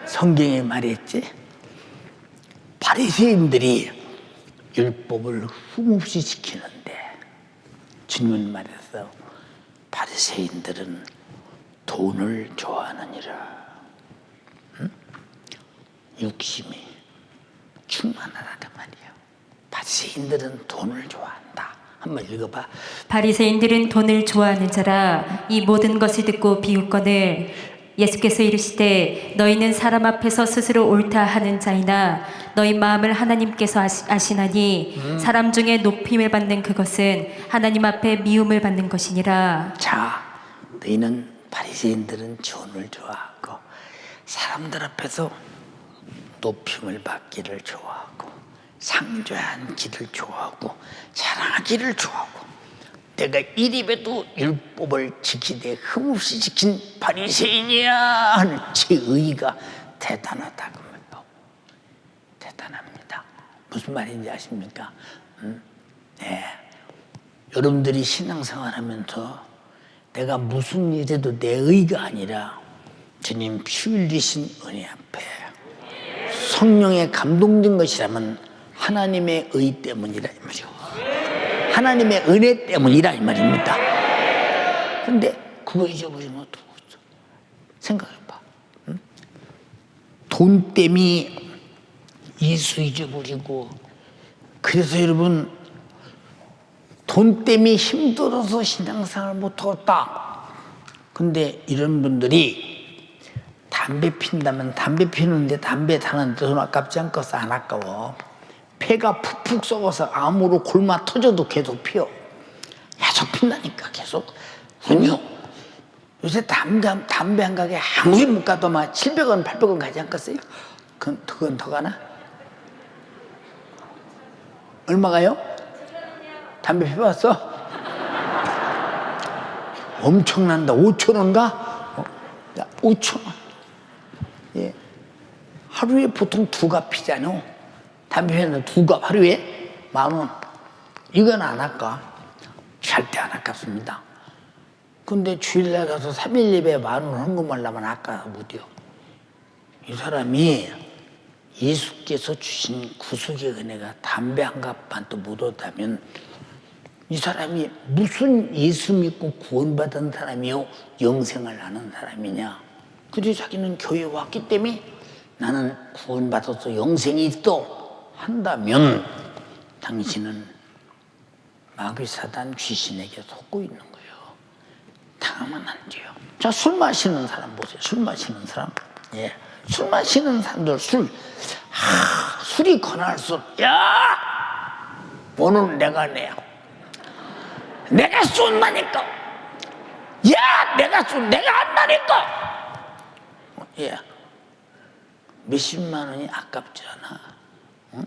성경에 말했지, 바리새인들이 율법을 흠없이 지키는데 주님은 말했어. 바리새인들은 돈을 좋아하느니라. 응? 욕심이 충만하다는 말이에요. 바리새인들은 돈을 좋아한다. 한번 읽어봐. 바리새인들은 돈을 좋아하는 자라. 이 모든 것을 듣고 비웃거늘 예수께서 이르시되 너희는 사람 앞에서 스스로 옳다 하는 자이나 너희 마음을 하나님께서 아시나니 사람 중에 높임을 받는 그것은 하나님 앞에 미움을 받는 것이니라. 자, 너희는 바리새인들은 돈을 좋아하고 사람들 앞에서 높임을 받기를 좋아하고 상주하기를 좋아하고 자랑하기를 좋아하고 내가 이립에도 율법을 지키되 흠없이 지킨 바리새인이야 하는 제 의의가 대단하다고 합니다. 대단합니다. 무슨 말인지 아십니까? 네. 여러분들이 신앙생활하면서 내가 무슨 일에도 내 의가 아니라 주님 피 흘리신 은혜 앞에 성령의 감동된 것이라면 하나님의 의 때문이라 이 말이요. 하나님의 은혜 때문이라 이 말입니다. 근데 그거 잊어버리면 어떡하겠어? 생각해봐. 응? 돈 때문에 예수 잊어버리고 그래서 여러분 돈 때문에 힘들어서 신앙생활 못하겠다. 근데 이런 분들이 담배 핀다면 담배 피우는데 담배 타는데 돈 아깝지 않겠어? 안 아까워. 폐가 푹푹 썩어서 암으로 골마 터져도 계속 피워. 계속 핀다니까 계속. 아니요. 요새 담배 한 가게 아무리 못 가도 막 700원, 800원 가지 않겠어요? 그건 더 가나? 얼마 가요? 담배 피워봤어? 엄청난다. 5,000원 가? 5,000원. 예. 하루에 보통 2갑 피잖아. 담배 피우는 2갑 하루에 10,000원. 이건 안 아까. 절대 안 아깝습니다. 근데 주일날 가서 3일 예배 10,000원 헌금하려면 아까워 못해요. 이 사람이 예수께서 주신 구속의 은혜가 담배 한 갑만도 못 얻다면 이 사람이 무슨 예수 믿고 구원받은 사람이요 영생을 하는 사람이냐. 근데 자기는 교회에 왔기 때문에 나는 구원받아서 영생이 있어 한다면 당신은 마귀사단 귀신에게 속고 있는 거예요. 당하면 안 돼요. 자, 술 마시는 사람 보세요. 술 마시는 사람. 예. 술 마시는 사람들 술이 권할수록 야! 오늘 내가 내야. 내가 쏜다니까. 야! 내가 한다니까. 예. 몇십만 원이 아깝지 않아. 응?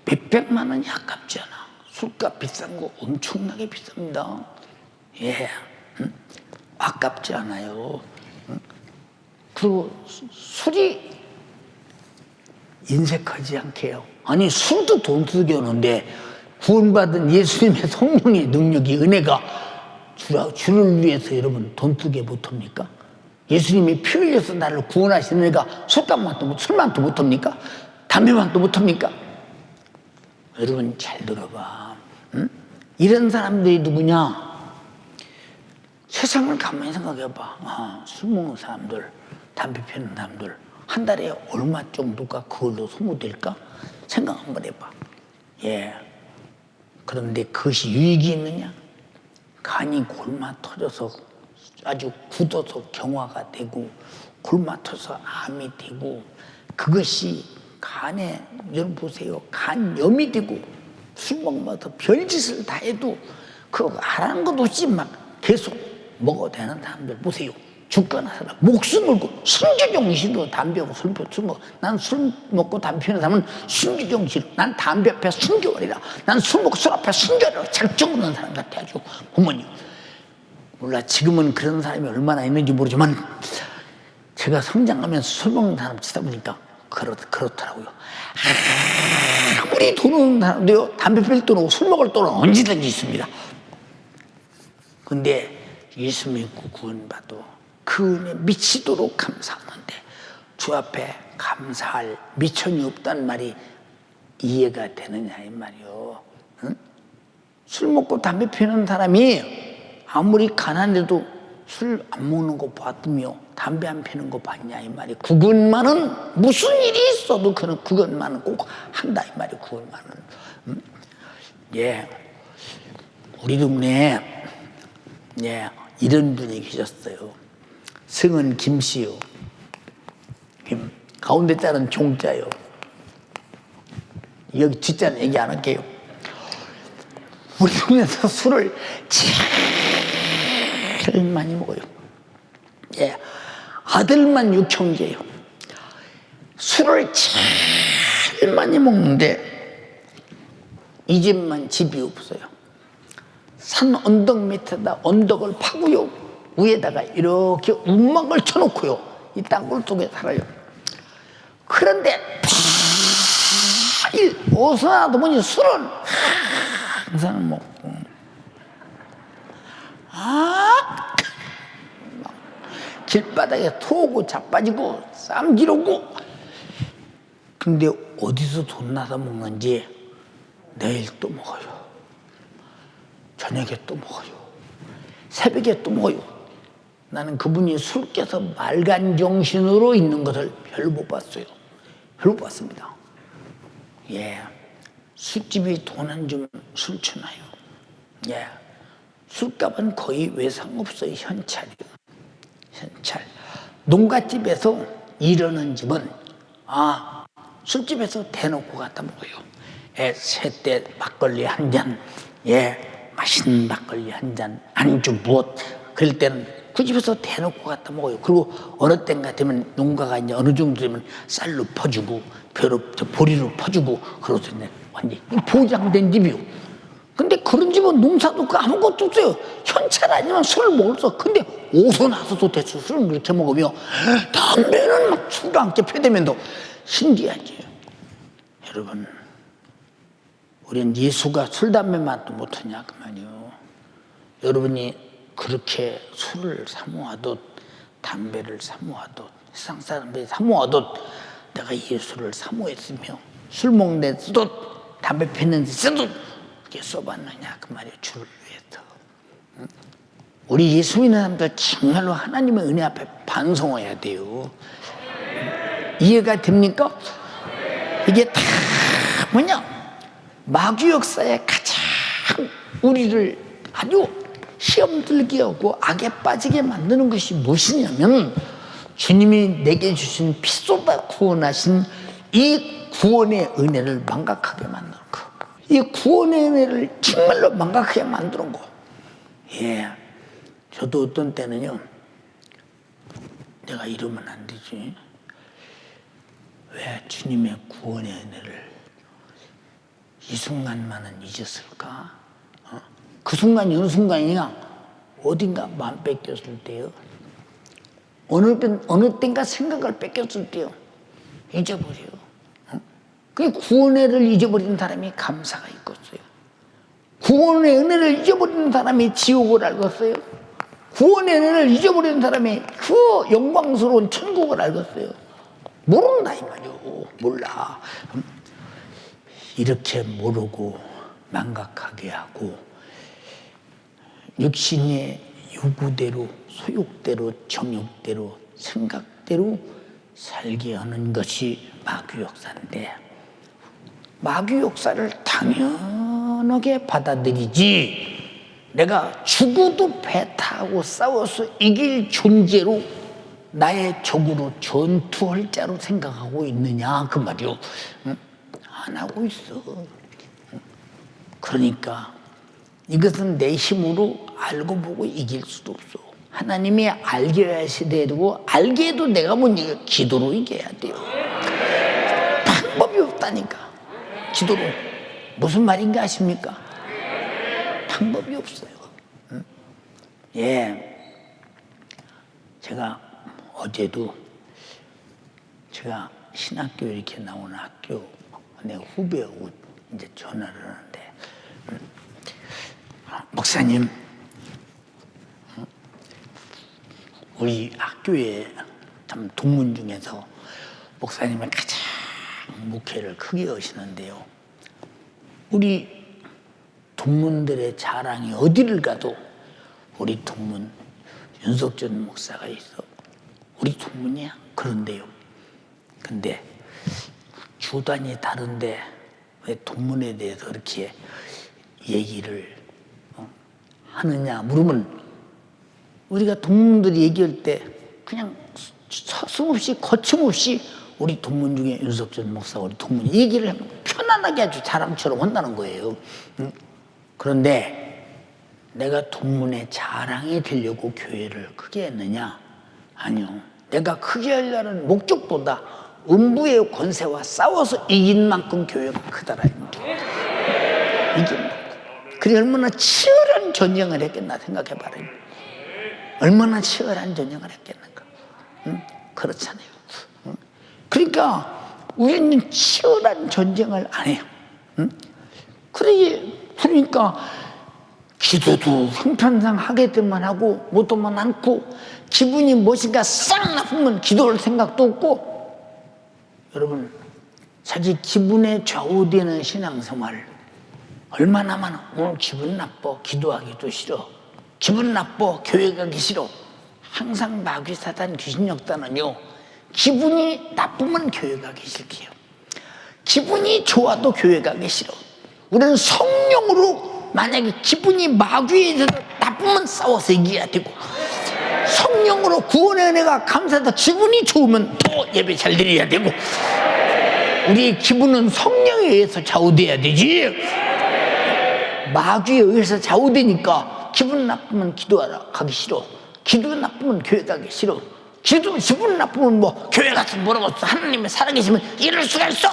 몇백만 원이 아깝지 않아. 술값 비싼 거 엄청나게 비쌉니다. 예. 응? 아깝지 않아요. 응? 그리고 술이 인색하지 않게 해요. 아니 술도 돈 쓰게 하는데 구원받은 예수님의 성령의 능력이 은혜가 주를 위해서 여러분 돈 쓰게 못합니까? 예수님이 피 흘려서 나를 구원하시는 은혜가 술만도 못합니까? 담배만도 못합니까? 여러분 잘 들어봐. 응? 이런 사람들이 누구냐? 세상을 가만히 생각해봐. 술 먹는 사람들, 담배 피우는 사람들 한 달에 얼마 정도가 그걸로 소모될까? 생각 한번 해봐. 예. 그런데 그것이 유익이 있느냐? 간이 골마 터져서 아주 굳어서 경화가 되고 골마 터져서 암이 되고 그것이 간에 여러분 보세요. 간염이 되고 술 먹으면서 별짓을 다 해도 그거 안 하는 것도 없이 막 계속 먹어야 되는 사람들 보세요. 죽거나 살아 목숨 걸고 순교정신으로 담배하고 술 먹고 난 술 먹고 담배 피우는 사람은 순교정신 난 담배 앞에 순교하리라 난 술 먹고 술 앞에 순교하리라 작정하는 사람 같아 아주 부모님 몰라 지금은 그런 사람이 얼마나 있는지 모르지만 제가 성장하면서 술 먹는 사람 치다 보니까 그렇더라고요. 아무리 돈 없는 사람도요 담배 필 돈하고 술 먹을 돈은 언제든지 있습니다. 근데 예수 믿고 구원받아 그 은혜 미치도록 감사하는데 주 앞에 감사할 미천이 없단 말이 이해가 되느냐 이 말이요. 응? 술 먹고 담배 피우는 사람이 아무리 가난해도 술 안 먹는 거 봤으며 담배 안 피우는 거 봤냐 이 말이. 그것만은 무슨 일이 있어도 그것만은 꼭 한다 이 말이. 그것만은. 응? 예, 우리 동네에 예, 이런 분이 계셨어요. 성은 김씨요. 김. 가운데 자는 종자요. 여기 뒷자는 얘기 안 할게요. 우리 동네에서 술을 제일 많이 먹어요. 예. 아들만 6형제예요. 술을 제일 많이 먹는데 이 집만 집이 없어요. 산 언덕 밑에다 언덕을 파고요. 위에다가 이렇게 움막을 쳐놓고요. 이 땅굴 속에 살아요. 그런데 매일 어디서나도 보니 술은 항상 먹고 길바닥에 토하고 자빠지고 쌈지르고. 근데 어디서 돈 나서 먹는지 내일 또 먹어요. 저녁에 또 먹어요. 새벽에 또 먹어요. 나는 그분이 술 깨서 말간 정신으로 있는 것을 별로 못 봤어요. 별로 못 봤습니다. 예. 술집이 돈 안 주면 술 주나요? 예. 술값은 거의 외상 없어요. 현찰이요. 현찰. 농가집에서 이러는 집은 술집에서 대놓고 갖다 먹어요. 예, 새때 막걸리 한 잔, 예, 맛있는 막걸리 한 잔, 안주 무엇. 그럴 때는 그 집에서 대놓고 갖다 먹어요. 그리고 어느 때인가 되면 농가가 이제 어느 정도 되면 쌀로 퍼주고 보리로 퍼주고 그러던데 완전히 보장된 집이요. 근데 그런 집은 농사도 없고 아무것도 없어요. 현찰 아니면 술을 먹을 수 없어. 근데 오서 나서도 대충 술을 그렇게 먹으며 담배는 막 술도 함께 펴대면서 신기하지. 여러분, 우리는 예수가 술 담배 맛도 못하냐 그 말이요. 여러분이 그렇게 술을 사모하듯 담배를 사모하듯 세상 사람들이 사모하듯 내가 예수를 사모했으며 술 먹는 데 쓰듯 담배 피는 데 쓰듯 그렇게 써봤느냐 그 말이에요. 주를 위해서. 응? 우리 예수 믿는 사람들 정말로 하나님의 은혜 앞에 반성해야 돼요. 이해가 됩니까? 이게 다 뭐냐? 마귀 역사에 가장 우리를 아주 시험 들게 하고 악에 빠지게 만드는 것이 무엇이냐면 주님이 내게 주신 피 쏟아 구원하신 이 구원의 은혜를 망각하게 만드는 거. 이 구원의 은혜를 정말로 망각하게 만드는 거. 예. 저도 어떤 때는요, 내가 이러면 안 되지. 왜 주님의 구원의 은혜를 이 순간만은 잊었을까? 그 순간이 어느 순간이냐? 어딘가 마음 뺏겼을 때요. 어느 때인가 생각을 뺏겼을 때요. 잊어버려요. 그 구원의 은혜를 잊어버리는 사람이 감사가 있겠어요. 구원의 은혜를 잊어버리는 사람이 지옥을 알겠어요. 구원의 은혜를 잊어버리는 사람이 그 영광스러운 천국을 알겠어요. 모른다 이 말이요. 몰라. 이렇게 모르고 망각하게 하고 육신의 요구대로 소욕대로 정욕대로 생각대로 살게 하는 것이 마귀 역사인데 마귀 역사를 당연하게 받아들이지 내가 죽어도 배 타고 싸워서 이길 존재로 나의 적으로 전투할 자로 생각하고 있느냐 그 말이요. 안 하고 있어. 그러니까 이것은 내 힘으로 알고 보고 이길 수도 없어. 하나님이 알게 하시되고 알게 해도 내가 못 이겨. 기도로 이겨야 돼요. 방법이 없다니까. 기도로. 무슨 말인가 아십니까? 방법이 없어요. 예. 제가 어제도 제가 신학교 이렇게 나오는 학교 내 후배하고 이제 전화를 하는데 목사님 우리 학교에 참 동문 중에서 목사님은 가장 목회를 크게 하시는데요. 우리 동문들의 자랑이 어디를 가도 우리 동문 윤석전 목사가 있어. 우리 동문이야. 그런데요. 근데 주단이 다른데 왜 동문에 대해서 이렇게 얘기를 하느냐 물으면 우리가 동문들이 얘기할 때 그냥 서슴없이 거침없이 우리 동문 중에 윤석준 목사 우리 동문이 얘기를 하면 편안하게 아주 자랑처럼 한다는 거예요. 그런데 내가 동문의 자랑이 되려고 교회를 크게 했느냐? 아니요. 내가 크게 하려는 목적보다 음부의 권세와 싸워서 이긴 만큼 교회가 크다라는 거예요. 이긴 만큼. 그게 얼마나 치열한 전쟁을 했겠나 생각해봐라. 얼마나 치열한 전쟁을 했겠는가. 그렇잖아요. 그러니까 우리는 치열한 전쟁을 안 해요. 그러니까 기도도 형편상 하게 되만 하고 못하면 않고 기분이 무엇인가 싹 나쁘면 기도할 생각도 없고 여러분 자기 기분에 좌우되는 신앙생활 얼마나 많아. 오늘 기분 나빠 기도하기도 싫어. 기분 나빠 교회 가기 싫어. 항상 마귀 사단 귀신 역단은요 기분이 나쁘면 교회 가기 싫게요. 기분이 좋아도 교회 가기 싫어. 우리는 성령으로 만약에 기분이 마귀에 있어서 나쁘면 싸워서 이겨야 되고 성령으로 구원의 은혜가 감사하다 기분이 좋으면 또 예배 잘 드려야 되고 우리의 기분은 성령에 의해서 좌우돼야 되지. 마귀에 의해서 좌우되니까 기분 나쁘면 기도하러 가기 싫어. 기분 나쁘면 교회 가기 싫어. 기분 나쁘면 뭐 교회 가서 뭐라고 하나님의 살아계시면 이럴 수가 있어.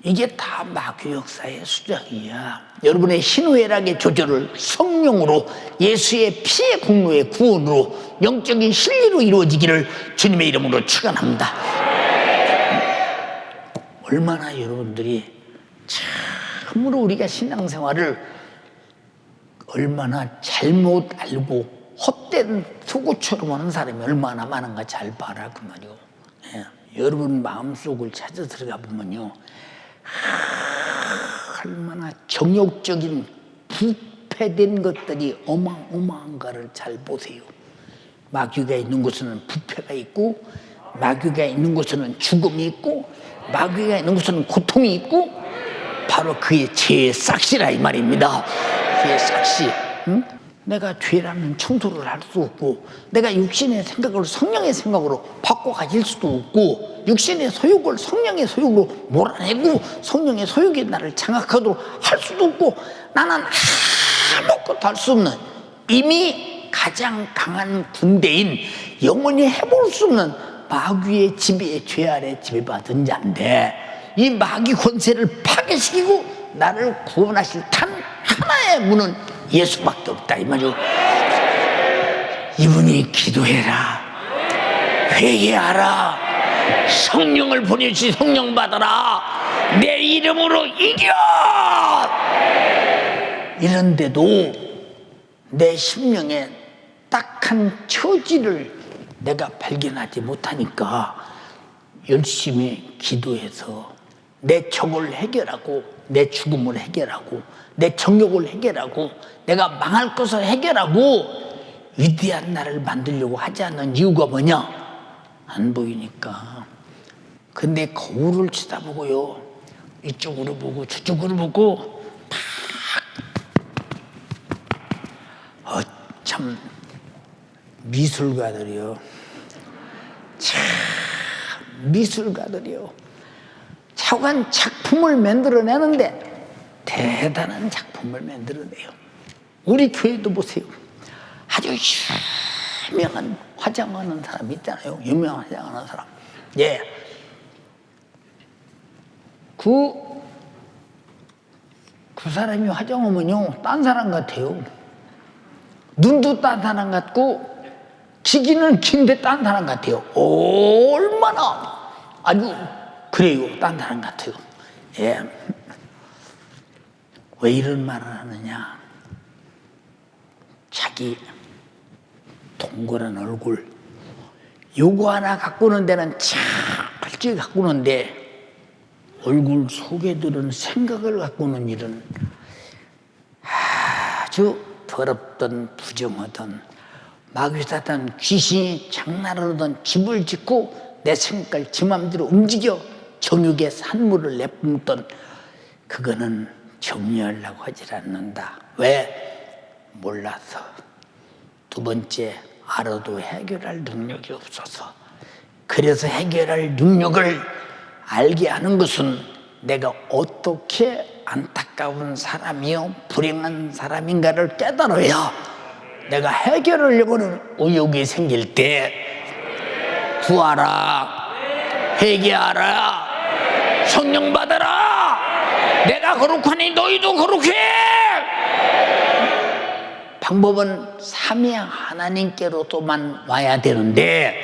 이게 다 마귀 역사의 수작이야. 여러분의 희노애락의 조절을 성령으로 예수의 피의 공로의 구원으로 영적인 진리로 이루어지기를 주님의 이름으로 축원합니다. 얼마나 여러분들이 참으로 우리가 신앙생활을 얼마나 잘못 알고 헛된 속옷처럼 하는 사람이 얼마나 많은가 잘 봐라 그 말이요. 예. 여러분 마음속을 찾아 들어가 보면요 얼마나 정욕적인 부패된 것들이 어마어마한가를 잘 보세요. 마귀가 있는 곳에는 부패가 있고 마귀가 있는 곳에는 죽음이 있고 마귀가 있는 곳에는 고통이 있고 바로 그의 죄의 싹시라 이 말입니다. 죄의 싹시. 응? 내가 죄라는 청소를 할 수 없고 내가 육신의 생각을 성령의 생각으로 바꿔가질 수도 없고 육신의 소욕을 성령의 소욕으로 몰아내고 성령의 소욕이 나를 장악하도록 할 수도 없고 나는 아무것도 할 수 없는 이미 가장 강한 군대인 영원히 해볼 수 없는 마귀의 지배에 죄 아래 지배받은 자인데 이 마귀 권세를 파괴시키고 나를 구원하실 단 하나의 문은 예수밖에 없다 이 말이죠. 이분이 기도해라 회개하라 성령을 보내주시 성령 받아라 내 이름으로 이겨 이런데도 내 심령에 딱한 처지를 내가 발견하지 못하니까 열심히 기도해서 내 적을 해결하고 내 죽음을 해결하고 내 정욕을 해결하고 내가 망할 것을 해결하고 위대한 나를 만들려고 하지 않는 이유가 뭐냐? 안 보이니까. 근데 거울을 쳐다보고요 이쪽으로 보고 저쪽으로 보고 참 미술가들이요 참 미술가들이요 차관 작품을 만들어내는데 대단한 작품을 만들어내요. 우리 교회도 보세요. 아주 유명한 화장하는 사람 있잖아요. 유명한 화장하는 사람. 예. 그 사람이 화장하면요, 딴 사람 같아요. 눈도 딴 사람 같고, 기기는 긴데 딴 사람 같아요. 얼마나 아주 그래요. 딴 사람 같아요. 예. 왜 이런 말을 하느냐? 자기 동그란 얼굴, 요거 하나 가꾸는 데는 참 빨리 가꾸는데 얼굴 속에 들은 생각을 가꾸는 일은 아주 더럽던 부정하던 마귀 사탄 귀신이 장난으로든 집을 짓고 내 생각을 지 맘대로 움직여 정욕의 산물을 내뿜던 그거는 정리하려고 하질 않는다. 왜? 몰라서. 두 번째, 알아도 해결할 능력이 없어서, 그래서 해결할 능력을 알게 하는 것은 내가 어떻게 안타까운 사람이요 불행한 사람인가를 깨달아야 내가 해결하려고 하는 의욕이 생길 때 구하라, 회개하라, 성령 받아라, 내가 거룩하니 너희도 거룩해. 방법은 삼위의 하나님께로도만 와야 되는데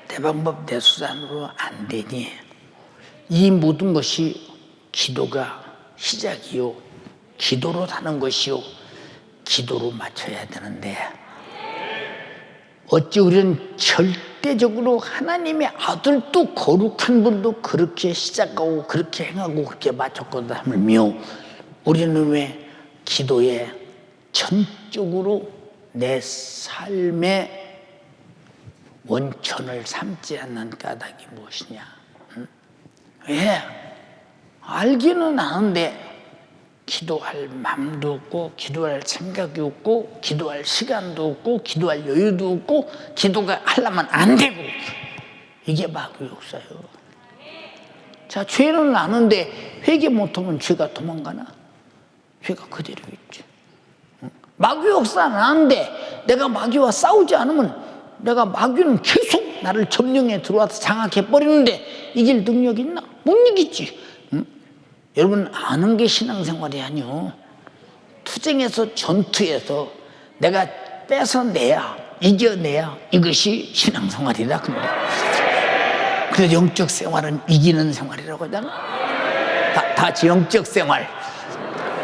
내 방법 내 수단으로 안 되니 이 모든 것이 기도가 시작이요 기도로 사는 것이요 기도로 맞춰야 되는데 어찌 우리는 절대적으로 하나님의 아들도 거룩한 분도 그렇게 시작하고 그렇게 행하고 그렇게 맞췄거든 하물며 우리는 왜 기도에 전적으로 내 삶의 원천을 삼지 않는 까닭이 무엇이냐? 왜? 알기는 아는데 기도할 마음도 없고 기도할 생각이 없고 기도할 시간도 없고 기도할 여유도 없고 기도가 하려면 안 되고 이게 마귀의 역사예요. 자, 죄는 아는데 회개 못하면 죄가 도망가나? 죄가 그대로 있지. 마귀의 역사는 아는데 내가 마귀와 싸우지 않으면 내가 마귀는 계속 나를 점령해 들어와서 장악해 버리는데 이길 능력이 있나? 못 이기지. 여러분 아는 게 신앙생활이 아니요. 투쟁에서 전투에서 내가 뺏어내야 이겨내야 이것이 신앙생활이다. 그래서 영적 생활은 이기는 생활이라고 하잖아. 다 영적 생활,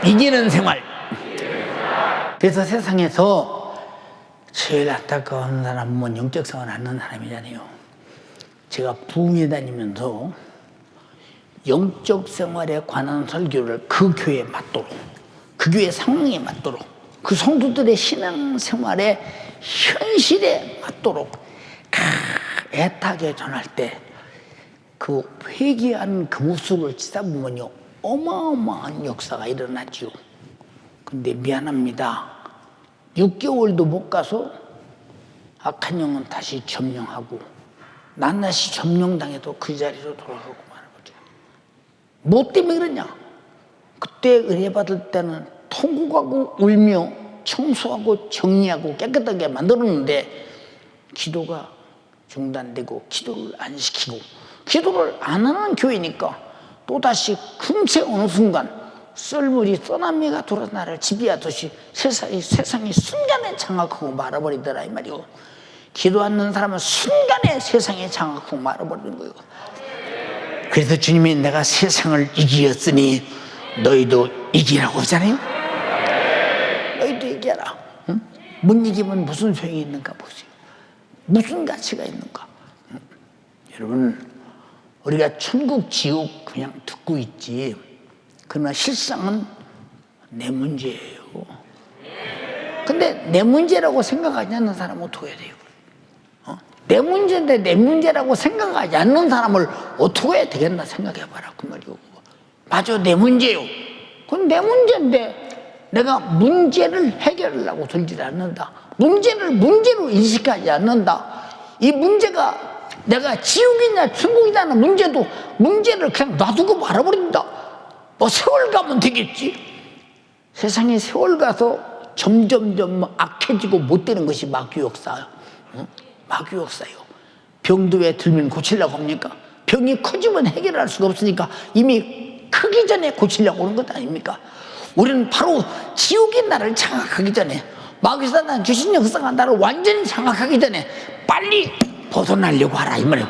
이기는 생활. 그래서 세상에서 제일 안타까운 사람은 영적 생활 안 하는 사람이잖아요. 제가 부흥회 다니면서 영적 생활에 관한 설교를 그 교회에 맞도록, 그 교회 상황에 맞도록, 그 성도들의 신앙 생활의 현실에 맞도록 애타게 전할 때 그 회개한 그 모습을 치다보면요 어마어마한 역사가 일어나죠. 근데 미안합니다. 6개월도 못 가서 악한 영은 다시 점령하고 낱낱이 점령당해도 그 자리로 돌아가고 마는 거죠. 뭐 때문에 그러냐? 그때 은혜 받을 때는 통곡하고 울며 청소하고 정리하고 깨끗하게 만들었는데 기도가 중단되고 기도를 안 시키고 기도를 안 하는 교회니까 또다시 금세 어느 순간 썰물이 써나미가 돌아 나를 지배하듯이 세상이 순간에 장악하고 말아버리더라 이 말이오. 기도 않는 사람은 순간에 세상에 장악하고 말아버리는 거예요. 그래서 주님이 내가 세상을 이기었으니 너희도 이기라고 하잖아요. 너희도 이겨라. 응? 못 이기면 무슨 소용이 있는가 보세요. 무슨 가치가 있는가. 여러분 우리가 천국 지옥 그냥 듣고 있지 그러나 실상은 내 문제예요. 근데 내 문제라고 생각하지 않는 사람은 어떻게 해야 돼요? 내 문제인데 내 문제라고 생각하지 않는 사람을 어떻게 해야 되겠나 생각해봐라 그 말이고. 맞아 내 문제요. 그건 내 문제인데 내가 문제를 해결하려고 들지 않는다. 문제를 문제로 인식하지 않는다. 이 문제가 내가 지옥이냐 천국이냐는 문제도 문제를 그냥 놔두고 말아버린다. 뭐 세월 가면 되겠지. 세상에 세월 가서 점점점 악해지고 못되는 것이 마귀 역사예요. 응? 마귀 역사예요. 병도 왜 들면 고치려고 합니까? 병이 커지면 해결할 수가 없으니까 이미 크기 전에 고치려고 하는 것 아닙니까? 우리는 바로 지옥이 나를 장악하기 전에 마귀사단 귀신 역사가 나를 완전히 장악하기 전에 빨리 벗어나려고 하라 이 말이에요.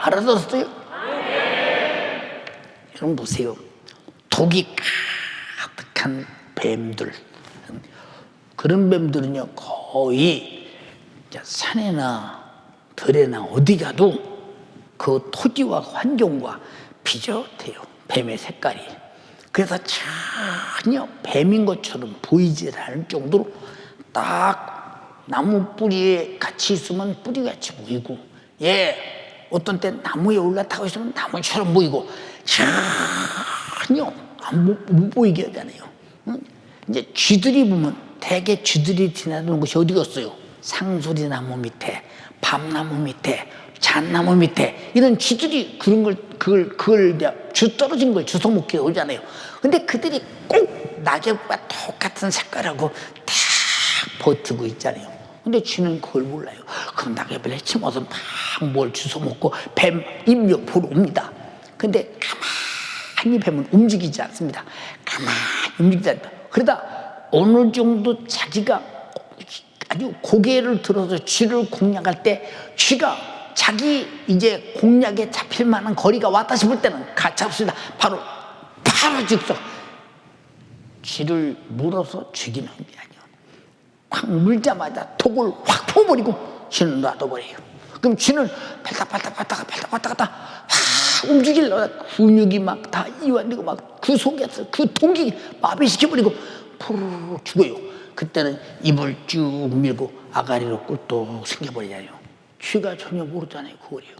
알아들었어요? 여러분 보세요. 독이 가득한 뱀들 그런 뱀들은요 거의 산에나 들에나 어디 가도 그 토지와 환경과 비슷해요. 뱀의 색깔이. 그래서 전혀 뱀인 것처럼 보이지 않을 정도로 딱 나무 뿌리에 같이 있으면 뿌리같이 보이고 어떤 때 나무에 올라타고 있으면 나무처럼 보이고 전혀 못 보이게 하잖아요. 이제 쥐들이 보면 대개 쥐들이 지나는 곳이 어디겠어요? 상수리나무 밑에, 밤나무 밑에, 잣나무 밑에 이런 쥐들이 그걸 주 떨어진 걸 주워 먹게 오잖아요. 근데 그들이 꼭 낙엽과 똑같은 색깔하고 다 버티고 있잖아요. 근데 쥐는 그걸 몰라요. 그럼 낙엽을 헤쳐먹어서 막 뭘 주워 먹고 뱀 입력 보러 옵니다. 근데 가만히 뱀은 움직이지 않습니다. 가만히 움직이지 않다. 그러다 어느 정도 자기가 아주 고개를 들어서 쥐를 공략할 때 쥐가 자기 이제 공략에 잡힐 만한 거리가 왔다 싶을 때는 가차없습니다. 바로 즉석 쥐를 물어서 죽이는 게 아니에요. 확 물자마자 독을 확 퍼버리고 쥐는 놔둬버려요. 그럼 쥐는 팔딱팔딱 움직이려다 근육이 막 다 이완되고 막 그 속에서 그 독이 마비시켜버리고 푸르르 죽어요. 그때는 입을 쭉 밀고 아가리로 꿀떡 생겨버리잖아요. 쥐가 전혀 모르잖아요. 그거래요.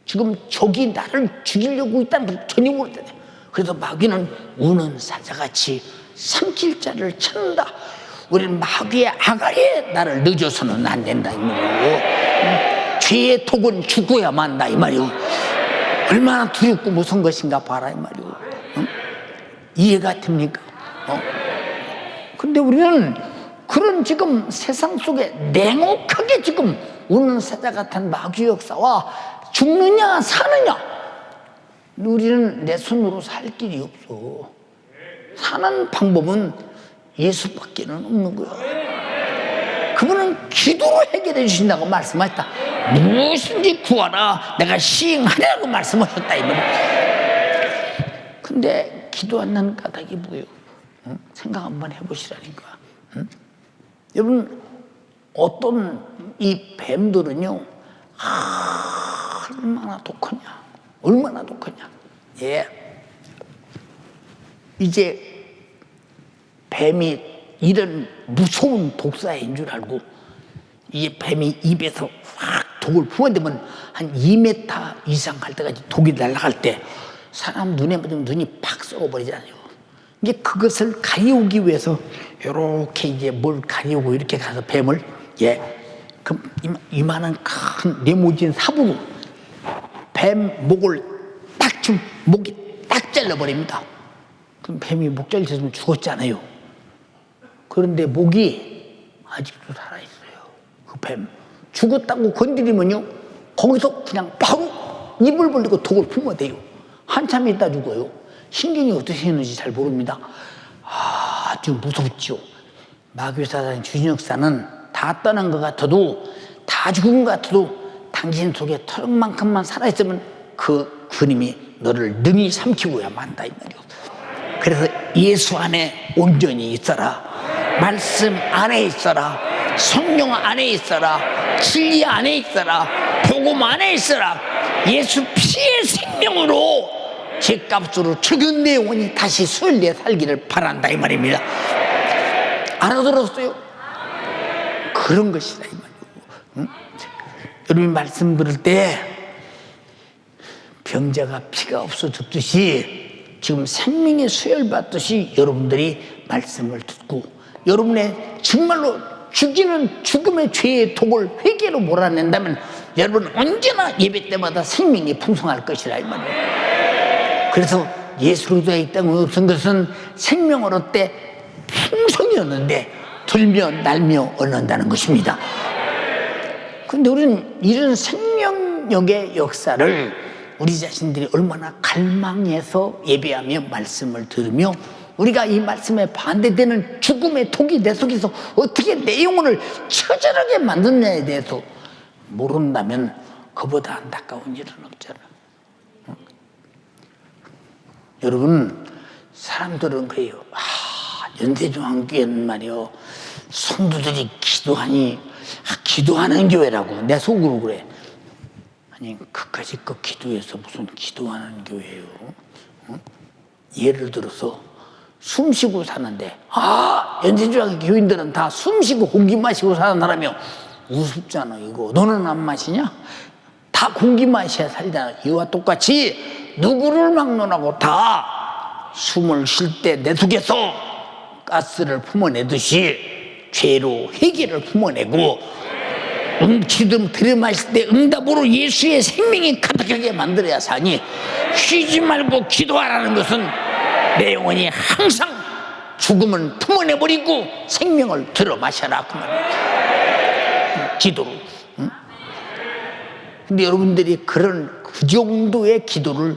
지금 적이 나를 죽이려고 있다는 걸 전혀 모르잖아요. 그래서 마귀는 우는 사자같이 삼킬자를 찾는다. 우리는 마귀의 아가리에 나를 늦어서는 안 된다 이 말이에요. 죄의 독은 죽어야 만다 이 말이에요. 얼마나 두렵고 무서운 것인가 봐라 이 말이에요. 이해가 됩니까? 근데 우리는 그런 지금 세상 속에 냉혹하게 지금 우는 사자 같은 마귀 역사와 죽느냐 사느냐, 우리는 내 손으로 살 길이 없어. 사는 방법은 예수밖에는 없는 거야. 그분은 기도로 해결해 주신다고 말씀하셨다. 무엇인지 구하라 내가 시행하리라고 말씀하셨다 이 말이야. 근데 기도 안 나는 까닭이 뭐예요? 생각 한번 해보시라니까. 여러분, 어떤 이 뱀들은요, 얼마나 독하냐, 얼마나 독하냐. 예, 이제 뱀이 이런 무서운 독사인 줄 알고 이 뱀이 입에서 확 독을 품어대면 한 2m 이상 갈 때까지 독이 날아갈 때 사람 눈에 맞으면 눈이 팍 썩어버리잖아요. 이게 그것을 가리우기 위해서 이렇게 이제 뭘 가리우고 이렇게 가서 뱀을, 예, 그럼 이만한 큰 네모진 삽으로 뱀 목을 딱 좀 목이 딱 잘라버립니다. 그럼 뱀이 목 잘렸으면 죽었잖아요. 그런데 목이 아직도 살아있어요. 그 뱀 죽었다고 건드리면요 거기서 그냥 바로 입을 벌리고 독을 품어대요. 한참 있다 죽어요. 신경이 어떻게 있는지 잘 모릅니다. 아주 무섭죠. 마귀사단 주진역사는 다 떠난 것 같아도, 다 죽은 것 같아도 당신 속에 털만큼만 살아있으면 그 그림이 너를 능히 삼키고야 만다 이 말이요. 그래서 예수 안에 온전히 있어라. 말씀 안에 있어라. 성령 안에 있어라. 진리 안에 있어라. 복음 안에 있어라. 예수 피의 생명으로 죄값으로 죽은 내 영혼이 다시 순리에 살기를 바란다 이 말입니다. 알아들었어요? 그런 것이다 이 말이에요. 여러분이 말씀 들을 때 병자가 피가 없어 죽듯이 지금 생명의 수혈 받듯이 여러분들이 말씀을 듣고 여러분의 정말로 죽이는 죽음의 죄의 독을 회개로 몰아낸다면 여러분 언제나 예배 때마다 생명이 풍성할 것이라 이 말이에요. 그래서 예수로 되어 이 땅에 없은 것은 생명을 얻되 풍성이었는데 들며 날며 얻는다는 것입니다. 그런데 우리는 이런 생명력의 역사를 우리 자신들이 얼마나 갈망해서 예배하며 말씀을 들으며 우리가 이 말씀에 반대되는 죽음의 독이 내 속에서 어떻게 내 영혼을 처절하게 만드느냐에 대해서 모른다면 그보다 안타까운 일은 없잖아. 여러분, 사람들은 그래요. 연세중앙교회는 말이요, 성도들이 기도하니 기도하는 교회라고 내 속으로 그래. 아니 그까짓 그 기도해서 무슨 기도하는 교회예요? 예를 들어서 숨 쉬고 사는데 연세중앙 교인들은 다 숨 쉬고 공기 마시고 사는 사람이요. 우습잖아 이거. 너는 안 마시냐? 다 공기 마셔야 살잖아. 이와 똑같이 누구를 막론하고 다 숨을 쉴 때 내 속에서 가스를 품어내듯이 죄로 회개를 품어내고 기도 들이마실 때 응답으로 예수의 생명이 가득하게 만들어야 사니, 쉬지 말고 기도하라는 것은 내 영혼이 항상 죽음은 품어내버리고 생명을 들어마셔라 그 말이에요. 기도로. 근데 여러분들이 그 정도의 기도를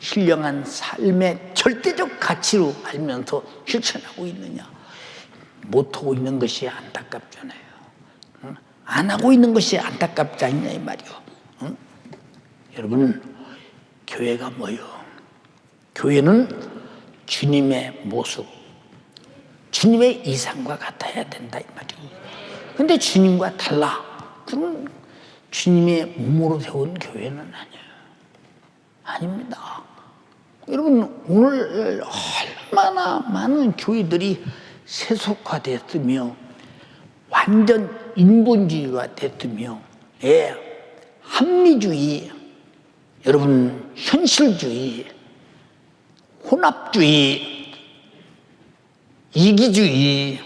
신령한 삶의 절대적 가치로 알면서 실천하고 있느냐? 못하고 있는 것이 안타깝잖아요. 안 하고 있는 것이 안타깝지 않냐 이 말이요. 여러분, 교회가 뭐요? 교회는 주님의 모습, 주님의 이상과 같아야 된다 이 말이요. 근데 주님과 달라. 그럼 주님의 몸으로 세운 교회는 아니에요. 아닙니다. 여러분, 오늘 얼마나 많은 교회들이 세속화됐으며 완전 인본주의가 됐으며, 예, 합리주의, 여러분 현실주의, 혼합주의, 이기주의,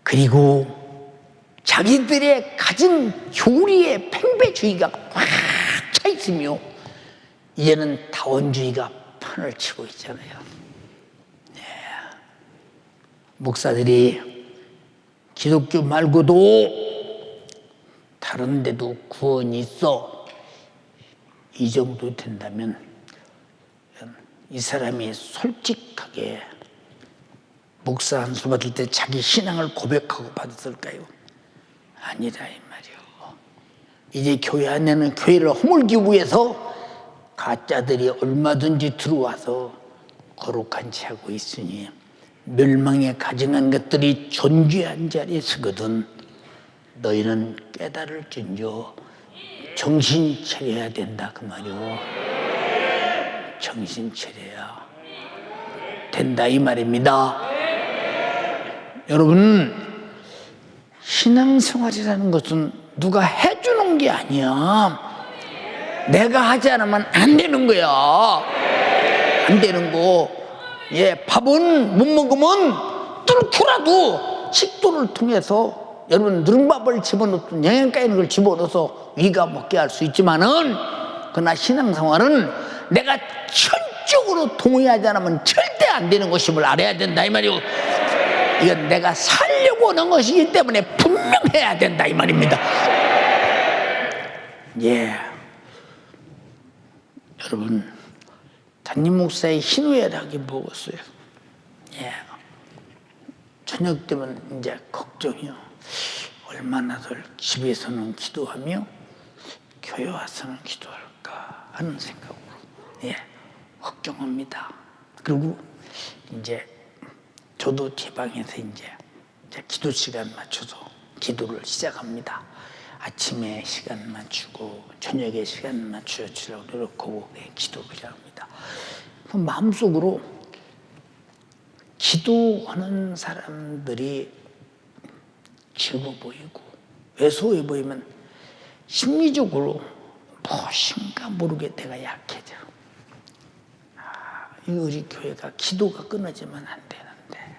그리고 자기들의 가진 교리의 팽배주의가 꽉 차 있으며, 이제는 다원주의가 판을 치고 있잖아요. 네. 목사들이 기독교 말고도 다른 데도 구원이 있어, 이 정도 된다면 이 사람이 솔직하게 목사 한 수 받을 때 자기 신앙을 고백하고 받았을까요? 아니라 이 말이요. 이제 교회 안에는 교회를 허물기 위해서 가짜들이 얼마든지 들어와서 거룩한 채 하고 있으니 멸망에 가증한 것들이 존귀한 자리에 서거든 너희는 깨달을진저 정신 차려야 된다 그 말이요. 정신 차려야 된다 이 말입니다. 여러분, 신앙생활이라는 것은 누가 해주는 게 아니야. 내가 하지 않으면 안 되는 거야. 안 되는 거. 예, 밥은 못 먹으면 뚫고라도 식도를 통해서 여러분 누룽밥을 집어넣든 영양가 있는 걸 집어넣어서 위가 먹게 할 수 있지만은, 그러나 신앙생활은 내가 철저하로 동의하지 않으면 절대 안 되는 것임을 알아야 된다 이 말이요. 이건 내가 살려고 하는 것이기 때문에 분명해야 된다 이 말입니다. 예, 여러분, 담임 목사의 희노애락이 뭐겠어요? 예, 저녁 되면 이제 걱정이요. 얼마나 더 집에서는 기도하며 교회 와서는 기도할까 하는 생각으로, 예, 걱정합니다. 그리고 이제 저도 제 방에서 이제 기도 시간 맞춰서 기도를 시작합니다. 아침에 시간 맞추고 저녁에 시간 맞추려고 노력하고 기도를 시작합니다. 마음속으로 기도하는 사람들이 즐거워 보이고 왜소해 보이면 심리적으로 무엇인가 모르게 내가 약해져. 우리 교회가 기도가 끊어지면 안 되는데,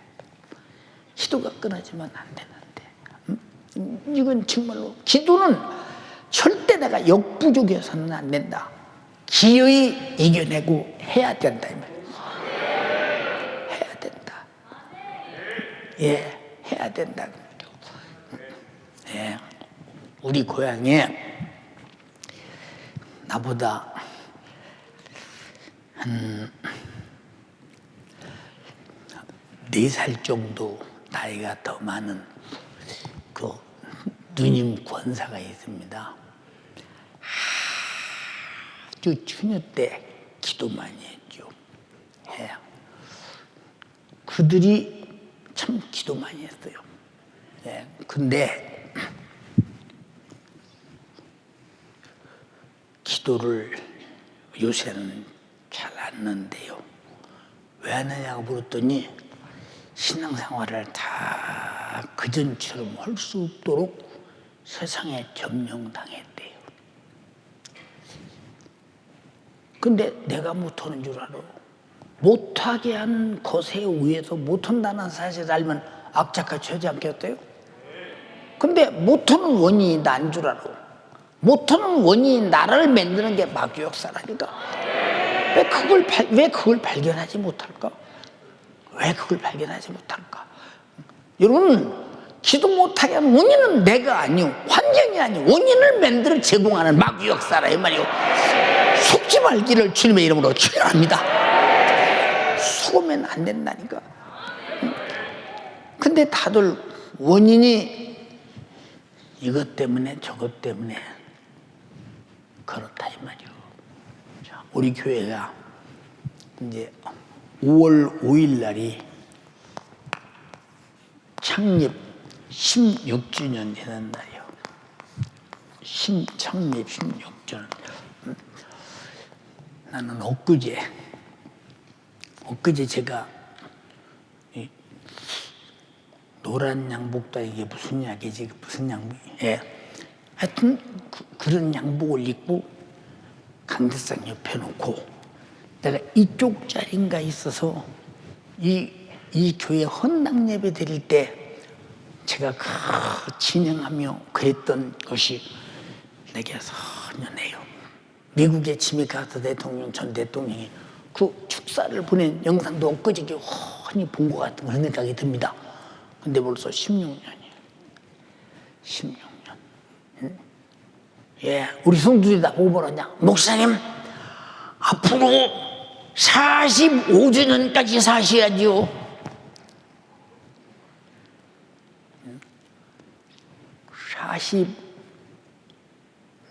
기도가 끊어지면 안 되는데, 이건 정말로 기도는 절대 내가 역부족해서는 안 된다. 기어이 이겨내고 해야 된다 이 말이에요. 해야 된다. 예, 해야 된다. 예, 우리 고향에 나보다 한 4살 정도 나이가 더 많은 그 누님 권사가 있습니다. 아주 처녀 때 기도 많이 했죠. 예. 그들이 참 기도 많이 했어요. 예. 근데 기도를 요새는 잘 안 하는데요. 왜 안 하냐고 물었더니 신앙생활을 다 그전처럼 할 수 없도록 세상에 점령당했대요. 근데 내가 못하는 줄 알아. 못하게 한 것에 의해서 못한다는 사실을 알면 악착같이 하지 않겠어요? 근데 못하는 원인이 난 줄 알아. 못하는 원인이 나를 만드는 게 마귀 역사라니까. 왜 그걸 발견하지 못할까? 왜 그걸 발견하지 못할까? 여러분, 기도 못하게 하는 원인은 내가 아니오, 환경이 아니오, 원인을 만들어 제공하는 마귀 역사라 이 말이오. 속지 말기를 주님의 이름으로 축원합니다. 속으면 안 된다니까. 근데 다들 원인이 이것 때문에 저것 때문에 그렇다 이 말이오. 우리 교회가 이제 5월 5일 날이 창립 16주년 되는 날이요. 창립 16주년. 나는 엊그제 제가 노란 양복도 이게 무슨 약이지? 무슨 양복? 예. 하여튼 그런 양복을 입고 강대상 옆에 놓고 내가 이쪽 자리인가 있어서 이 교회 헌당 예배 드릴 때 제가 진행하며 그랬던 것이 내게 선연해요. 미국에 침입 가서 전 대통령이 그 축사를 보낸 영상도 엊그저께 훤히 본 것 같은 그런 생각이 듭니다. 근데 벌써 16년이에요. 16년. 응? 예, 우리 성도들이 다 보고 뭐라냐? 목사님, 앞으로 45주년까지 사셔야지요.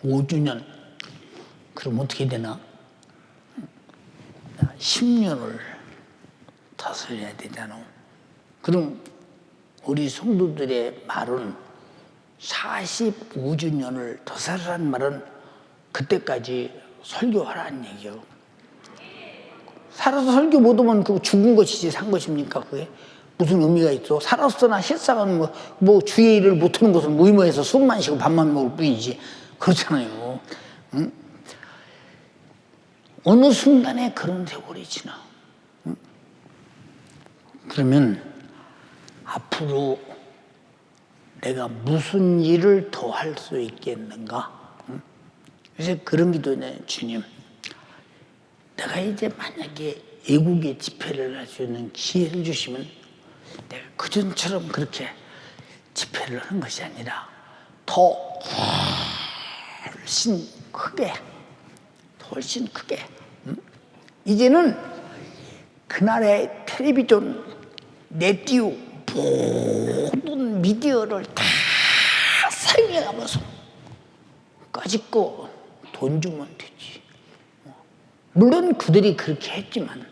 45주년. 그럼 어떻게 되나? 10년을 더 살아야 되잖아. 그럼 우리 성도들의 말은 45주년을 더 살아라는 말은 그때까지 설교하라는 얘기요. 살아서 설교 못하면 그거 죽은 것이지 산 것입니까? 그게 무슨 의미가 있어? 살았으나 실상은 뭐 주의 일을 못하는 것은 무의미해서 술만 쉬고 밥만 먹을 뿐이지. 그렇잖아요. 응? 어느 순간에 그런 세월이 지나. 응? 그러면 앞으로 내가 무슨 일을 더 할 수 있겠는가? 응? 요새 그런 기도네. 주님, 내가 이제 만약에 애국의 집회를 할 수 있는 기회를 주시면 내가 그전처럼 그렇게 집회를 하는 것이 아니라 더 훨씬 크게 응? 이제는 그날의 텔레비전, 네티오 모든 미디어를 다 사용해가면서 까짓거 돈 주면 되지. 물론 그들이 그렇게 했지만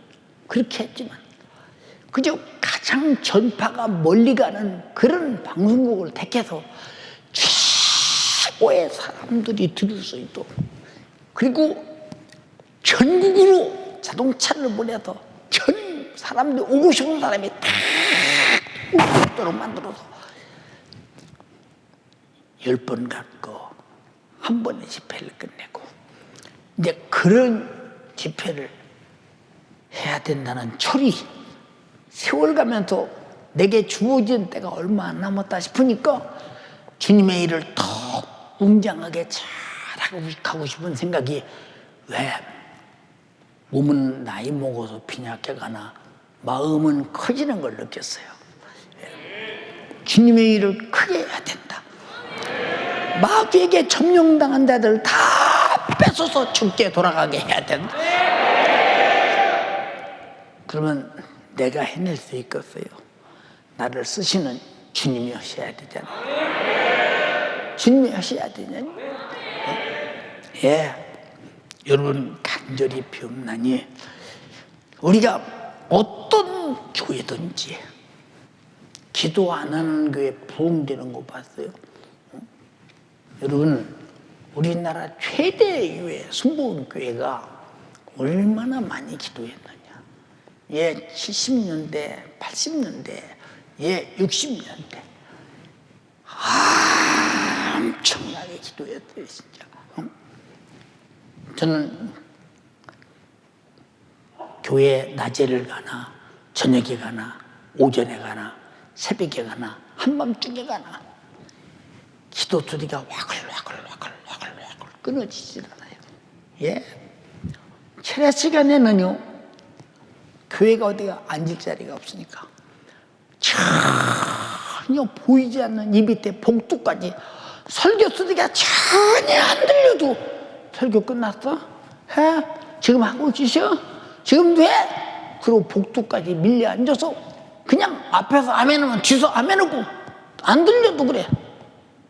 그저 가장 전파가 멀리 가는 그런 방송국을 택해서 최고의 사람들이 들을 수 있도록, 그리고 전국으로 자동차를 보내서 전 사람들이 오고 싶은 사람이 다 올 수 있도록 만들어서 10번 갖고 한 번의 집회를 끝내고, 이제 그런 집회를 해야 된다는 철이 세월 가면서 내게 주어진 때가 얼마 안 남았다 싶으니까 주님의 일을 더 웅장하게 잘하고 싶은 생각이, 왜 몸은 나이 먹어서 빈약해가나 마음은 커지는 걸 느꼈어요. 주님의 일을 크게 해야 된다. 마귀에게 점령당한 자들 다 뺏어서 죽게 돌아가게 해야 된다. 그러면 내가 해낼 수 있겠어요? 나를 쓰시는 주님이 하셔야 되잖아요. 주님이 하셔야 되잖아요. 예, 여러분 간절히 비옵나니 우리가 어떤 교회든지 기도 안 하는 교회 부흥되는 거 봤어요? 여러분, 우리나라 최대 교회, 순복음교회가 얼마나 많이 기도했느냐. 예, 70년대, 80년대, 예, 60년대. 엄청나게 기도했어요, 진짜. 저는 교회 낮에를 가나, 저녁에 가나, 오전에 가나, 새벽에 가나 한밤중에 가나 기도 소리가 와글와글 끊어지질 않아요. 예? 철야 시간에는요, 교회가 어디가 앉을 자리가 없으니까 전혀 보이지 않는 이 밑에 복도까지 설교 소리가 전혀 안 들려도 설교 끝났어? 해? 지금 하고 계셔? 지금 돼? 그리고 복도까지 밀려 앉아서 그냥 앞에서 아멘하면 뒤에서 아멘하고 안 들려도 그래.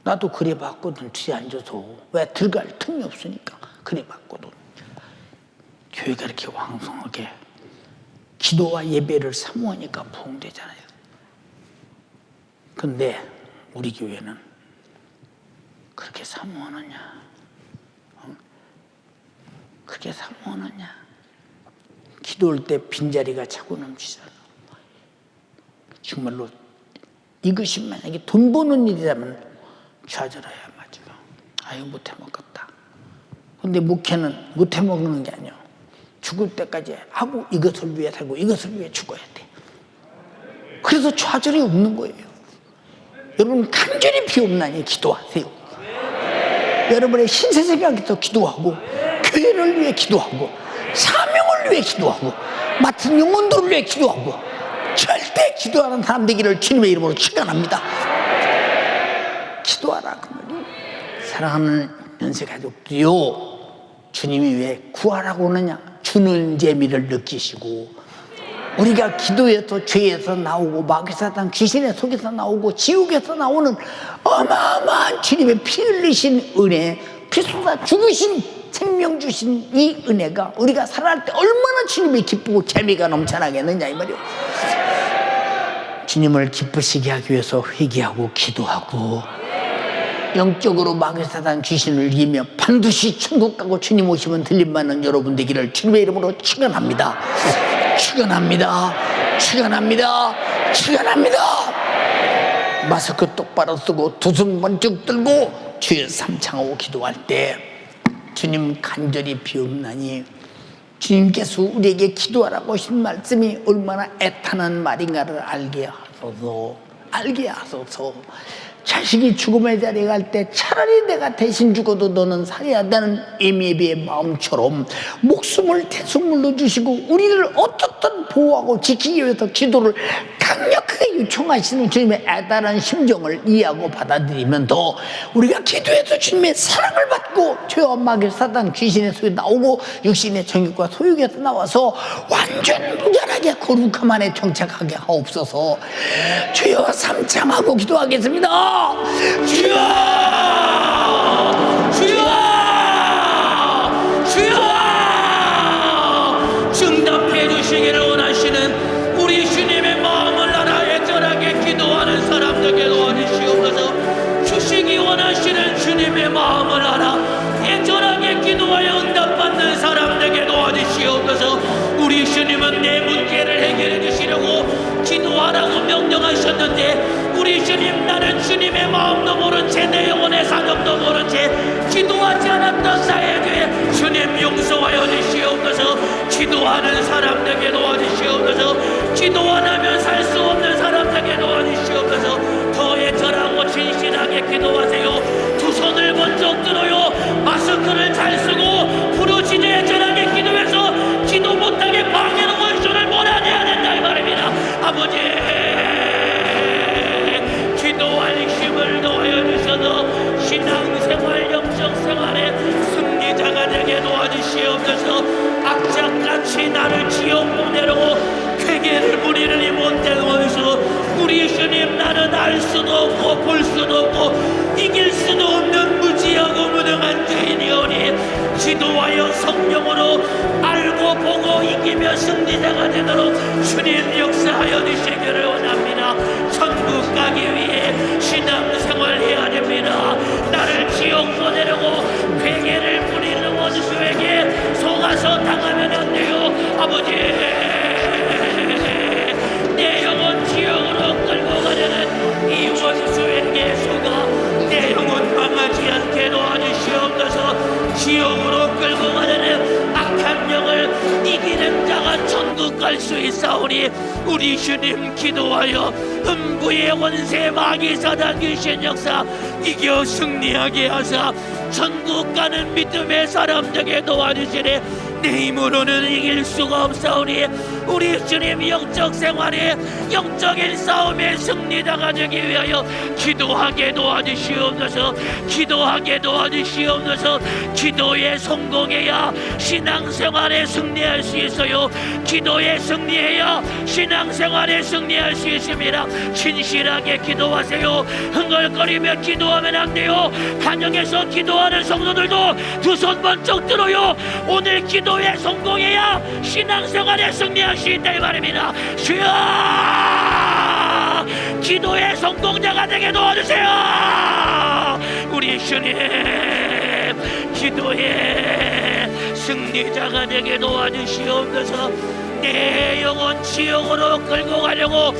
나도 그래 봤거든. 뒤에 앉아서. 왜? 들어갈 틈이 없으니까 그래 봤거든. 교회가 이렇게 왕성하게 기도와 예배를 사모하니까 부흥되잖아요. 근데 우리 교회는 그렇게 사모하느냐? 그렇게 사모하느냐? 기도할 때 빈자리가 차고 넘치잖아. 정말로 이것이 만약에 돈 버는 일이라면 좌절해야 맞죠. 아유, 못해 먹겠다. 근데 목회는 못해 먹는 게 아니야. 죽을 때까지 하고 이것을 위해 살고 이것을 위해 죽어야 돼. 그래서 좌절이 없는 거예요. 여러분 간절히 비옵나니 기도하세요. 여러분의 신세생각에서 기도하고 교회를 위해 기도하고 사명을 위해 기도하고 맡은 영혼들을 위해 기도하고 절대 기도하는 사람 되기를 주님의 이름으로 축원합니다. 기도하라 그 말이. 사랑하는 연세가족들이요, 주님이 왜 구하라고 하느냐? 주는 재미를 느끼시고 우리가 기도에서 죄에서 나오고 마귀사단 귀신의 속에서 나오고 지옥에서 나오는 어마어마한 주님의 피 흘리신 은혜, 피 쏟아 죽으신 생명 주신 이 은혜가 우리가 살아갈 때 얼마나 주님이 기쁘고 재미가 넘쳐나겠느냐 이 말이요. 주님을 기쁘시게 하기 위해서 회개하고 기도하고 영적으로 마귀사단 귀신을 이기며 반드시 천국 가고 주님 오시면 들림받는 여러분 되기를 주님의 이름으로 축원합니다. 축원합니다. 축원합니다. 축원합니다. 마스크 똑바로 쓰고 두 손 번쩍 들고 주여 삼창하고 기도할 때 주님 간절히 비옵나니 주님께서 우리에게 기도하라고 하신 말씀이 얼마나 애타는 말인가를 알게 하소서. 자식이 죽음의 자리에 갈 때 차라리 내가 대신 죽어도 너는 살아야 되는 에미에비의 마음처럼 목숨을 대속물로 주시고 우리를 어떻든 보호하고 지키기 위해서 기도를 강력하게 요청하시는 주님의 애달한 심정을 이해하고 받아들이면 더 우리가 기도해서 주님의 사랑을 받고 죄와 마귀 사단 귀신의 소리 나오고 육신의 정욕과 소욕에서 나와서 완전 무결하게 거룩함 안에 정착하게 하옵소서. 주여 삼창하고 기도하겠습니다. 주여! 주여! 주여! 응답해 주시기를 원하시는 우리 주님의 마음을 알아 애절하게 기도하는 사람들에게 도와주시옵소서. 주시기 원하시는 주님의 마음을 알아 애절하게 기도하여 응답받는 사람들에게 도와주시옵소서. 우리 주님은 내 문제를 해결해 주시려고 기도하라고 명령하셨는데 우리 주님, 나는 주님의 마음도 모른 채 내 영혼의 사정도 모른 채 기도하지 않았던 나에게 주님 용서하여 주시옵소서. 기도하는 사람들에게 도와주시옵소서. 기도 안 하면 살 수 없는 사람들에게 도와주시옵소서. 더 애절하고 진실하게 기도하세요. 두 손을 번쩍 들어요. 마스크를 잘 쓰고 부르짖어 애절하게 기도해서 기도 못하게 방해하는 원수를 몰아내야 된다 이 말입니다. 아버지, 기도할 힘을 더하여 주셔서 신앙생활 영적생활에 승리자가 되게 도와주시옵소서. 악착같이 나를 지옥 보내려고 회개를 부리느니 못된 원수, 우리 주님, 나는 알 수도 없고 볼 수도 없고 이길 수도 없는 무지하고 무능한 죄인이오니 기도하여 성령으로 알고 보고 이기며 승리자가 되도록 주님 역사하여 주시기를 원합니다. 천국 가기 위해 신앙생활 해야 됩니다. 나를 지옥 보내려고 회개를 부리는 원수에게 속아서 당하면 안 돼요. 아버지, 내 영혼 지옥으로 끌고 가려는 이 원수에게 속아 내 영혼 망하지 않게 도와주시옵소서. 지옥으로 끌고 가려는 악한 영을 이기는 자가 천국 갈 수 있사오니 우리 주님 기도하여 음부의 원세 마귀 사단 귀신 역사 이겨 승리하게 하사 천국 가는 믿음의 사람 되게 도와주시니 내 힘으로는 이길 수가 없사오니 우리 주님 영적 생활에 영적인 싸움에 승리자가 되기 위하여 기도하게 도와주시옵소서. 기도하게 도와주시옵소서. 기도에 성공해야 신앙생활에 승리할 수 있어요. 기도에 승리해야 신앙생활에 승리할 수 있습니다. 진실하게 기도하세요. 흥얼거리며 기도하면 안 돼요. 가정에서 기도하는 성도들도 두 손 번쩍 들어요. 오늘 기도에 성공해야 신앙생활에 승리할 수 있다 이 말입니다. 주여, 기도의 성공자가 되게 도와주세요. 우리 주님, 기도의 승리자가 되게 도와주시옵소서. 내 영혼 지옥으로 끌고 가려고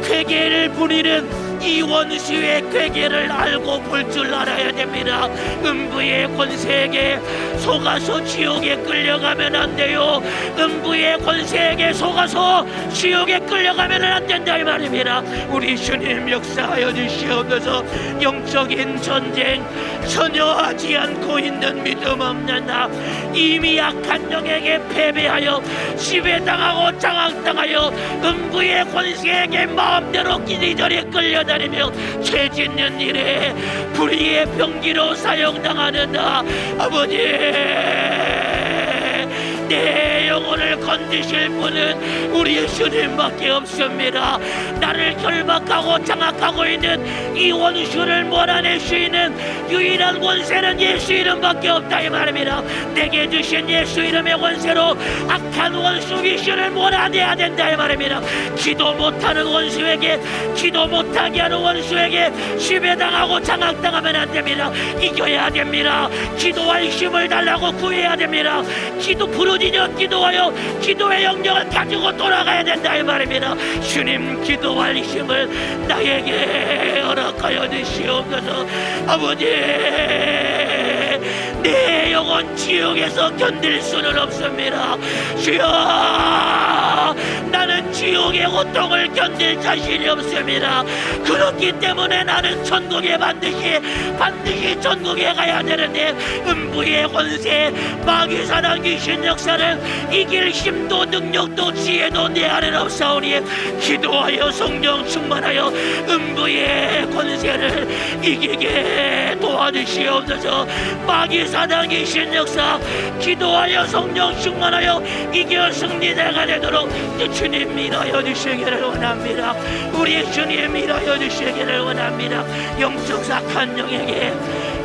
괴계를 부리는 이 원수의 괴계를 알고 볼 줄 알아야 됩니다. 음부의 권세에게 속아서 지옥에 끌려가면 안 돼요. 음부의 권세에게 속아서 지옥에 끌려가면 안 된다 이 말입니다. 우리 주님 역사하여 주시옵소서. 영적인 전쟁 전혀 하지 않고 있는 믿음 없는 나, 이미 약한 영에게 패배하여 지배당하고 장악당하여 음부의 권세에게 마음대로 이리저리 끌려다니며 죄짓는 일에 불의의 병기로 사용당하는 나, 아버지, 내 영혼을 건지실 분은 우리 주님밖에 없습니다. 나를 결박하고 장악하고 있는 이 원수를 몰아낼 수 있는 유일한 권세는 예수 이름밖에 없다 이 말입니다. 내게 주신 예수 이름의 권세로 악한 원수 귀신을 몰아내야 된다 이 말입니다. 기도 못하는 원수에게, 기도 못하게 하는 원수에게 지배당하고 장악당하면 안 됩니다. 이겨야 됩니다. 기도할 힘을 달라고 구해야 됩니다. 기도 부르짖어 기도하여 기도의 영역을 가지고 돌아가야 된다 이 말입니다. 주님, 기도할 힘을 나에게 허락하여 주시옵소서. 아버지, 내 영혼 지옥에서 견딜 수는 없습니다. 주여, 나는 지옥의 고통을 견딜 자신이 없습니다. 그렇기 때문에 나는 천국에 반드시 천국에 가야 되는데 음부의 권세 마귀 사단 귀신 역사를 이길 힘도 능력도 지혜도 내 안에 없사오니 기도하여 성령 충만하여 음부의 권세를 이기게 도와주시옵소서. 마귀 사단 귀신 역사 기도하여 성령 충만하여 이겨 승리자가 되도록 주님 밀어여 주시기를 원합니다. 우리 주님 밀어여 주시기를 원합니다. 영적 악한 영에게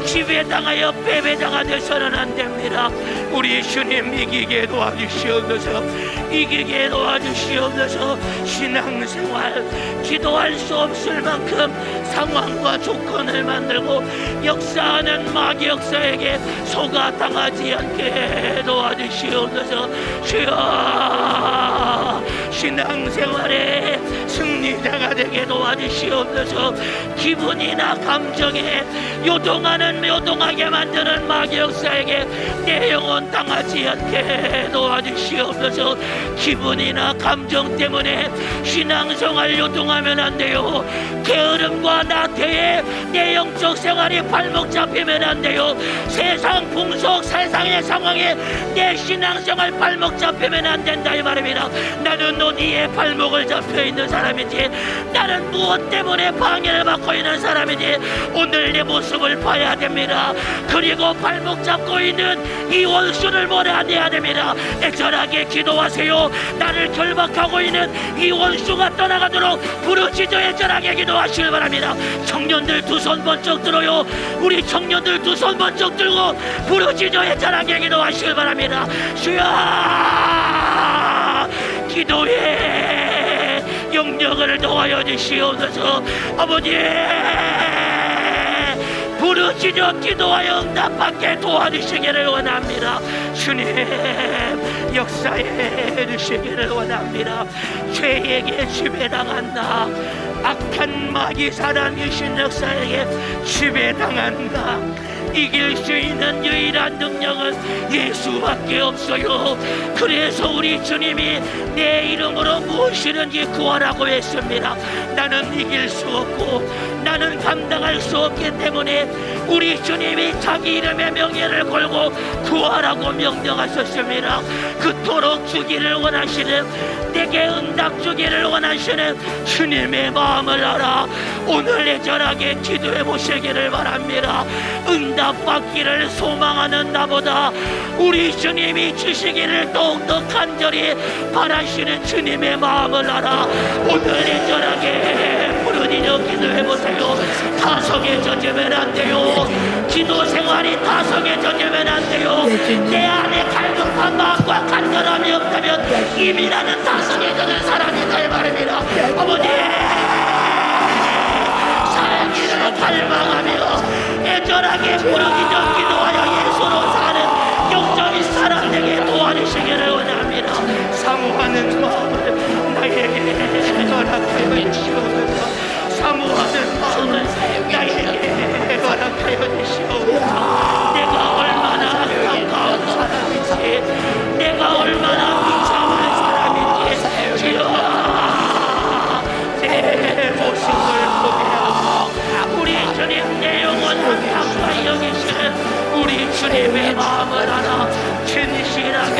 지배당하여 패배자가 되서는 안 됩니다. 우리 주님 이기게 도와주시옵소서. 이기게 도와주시옵소서. 신앙생활 기도할 수 없을 만큼 상황과 조건을 만들고 역사하는 마귀 역사에게 속아 당하지 않게 도와주시옵소서. 주여, 신앙생활에 승리자가 되게 도와주시옵소서. 기분이나 감정에 요동하게 만드는 마귀 역사에게 내 영혼 당하지 않게 도와주시옵소서. 기분이나 감정 때문에 신앙생활 요동하면 안 돼요. 게으름과 나태에 내 영적 생활이 발목 잡히면 안 돼요. 세상 풍속, 세상의 상황에 내 신앙생활 발목 잡히면 안 된다 이 말입니다. 나는 어디에 발목을 잡혀 있는 사람인지, 나는 무엇 때문에 방해를 받고 있는 사람인지 오늘 내 모습을 봐야 됩니다. 그리고 발목 잡고 있는 이 원수를 몰아내야 됩니다. 애절하게 기도하세요. 나를 결박하고 있는 이 원수가 떠나가도록 부르짖어 애절하게 기도하시길 바랍니다. 청년들 두 손 번쩍 들어요. 우리 청년들 두 손 번쩍 들고 부르짖어 애절하게 기도하시길 바랍니다. 주여, 기도의 영역을 도와여 주시옵소서. 아버지, 부르짖어 기도하여 응답받게 도와주시기를 원합니다. 주님, 역사해 주시기를 원합니다. 죄에게 지배당한다. 악한 마귀 사단 귀신 역사에게 지배당한다. 이길 수 있는 유일한 능력은 예수밖에 없어요. 그래서 우리 주님이 내 이름으로 무엇이든지 구하라고 했습니다. 나는 이길 수 없고 나는 감당할 수 없기 때문에 우리 주님이 자기 이름의 명예를 걸고 구하라고 명령하셨습니다. 그토록 주기를 원하시는, 내게 응답 주기를 원하시는 주님의 마음을 알아 오늘 애절하게 기도해 보시기를 바랍니다. 응답 받기를 소망하는 나보다 우리 주님이 주시기를 더욱더 간절히 바라시는 주님의 마음을 알아 오늘 애절하게 부르짖어 기도해 보세요. 타성에 젖으면 안 돼요. 기도 생활이 타성에 젖으면 안 돼요. 내 안에 갈급한 마음과 간절함이 없다면 이미 나는 타성에 젖은 사람이 될 바랍니다. 아버지, 살기를 갈망하며 애절하게 부르짖어 기도하여 예수로 사는 영적인 사람 되게 도와주시기를 원합니다. 사모하는 마음을 나에게 허락하여 주시옵소서. 사모하는 마음을 나에게 허락하여 주시옵소서. 내가 얼마나 안타까운 사람인지, 내가 얼마나 비참한 사람인지 주여 내 모습을 보게 하고 우리 주님 내 영혼 한탄과 여기시는 우리 주님의 마음을 알아 진실하게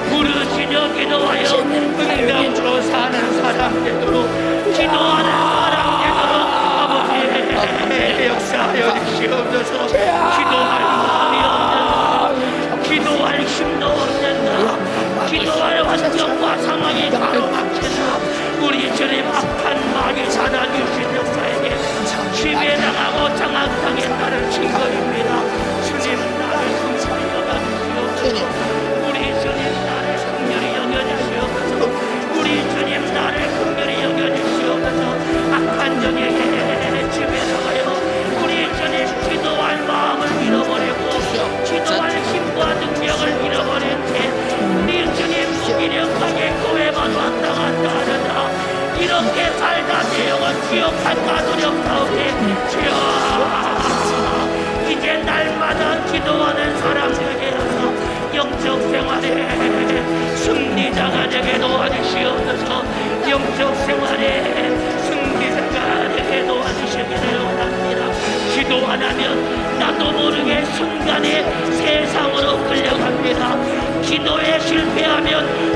부르짖어 기도하여 응답으로 사는 사람 되도록 기도하는 사람 되도록 아버지 역사하여 주시옵소서. 기도할 마음이 없는, 기도할 힘도 없는, 기도할 환경과 상황이 가로막힌다. 우리 주님 악한 말이 찾아주신 역사에게 지배당하고 장악당했다는 증거입니다. 주님 나를 긍휼히 여겨주시옵소서. 우리 주님 나를 긍휼히 여겨주시옵소서. 우리 주님 나를 긍휼히 여겨주시옵소서. 악한 정에게 지배당하여 우리 주님 기도할 마음을 잃어버리고 기도할 힘과 능력을 잃어버린 채 우리 주님 무기력하게 교회만 왔다 갔다 하느라 이렇게 살다 내 영혼 지옥할까 두렵사오니 주여 이제 날마다 기도하는 사람들에게 하서 영적 생활에 승리자가 되게 도와주시옵소서. 영적 생활에 승리자가 되게 도와주시기를 원합니다. 기도 안 하면 나도 모르게 순간에 세상으로 끌려갑니다. 기도에 실패하면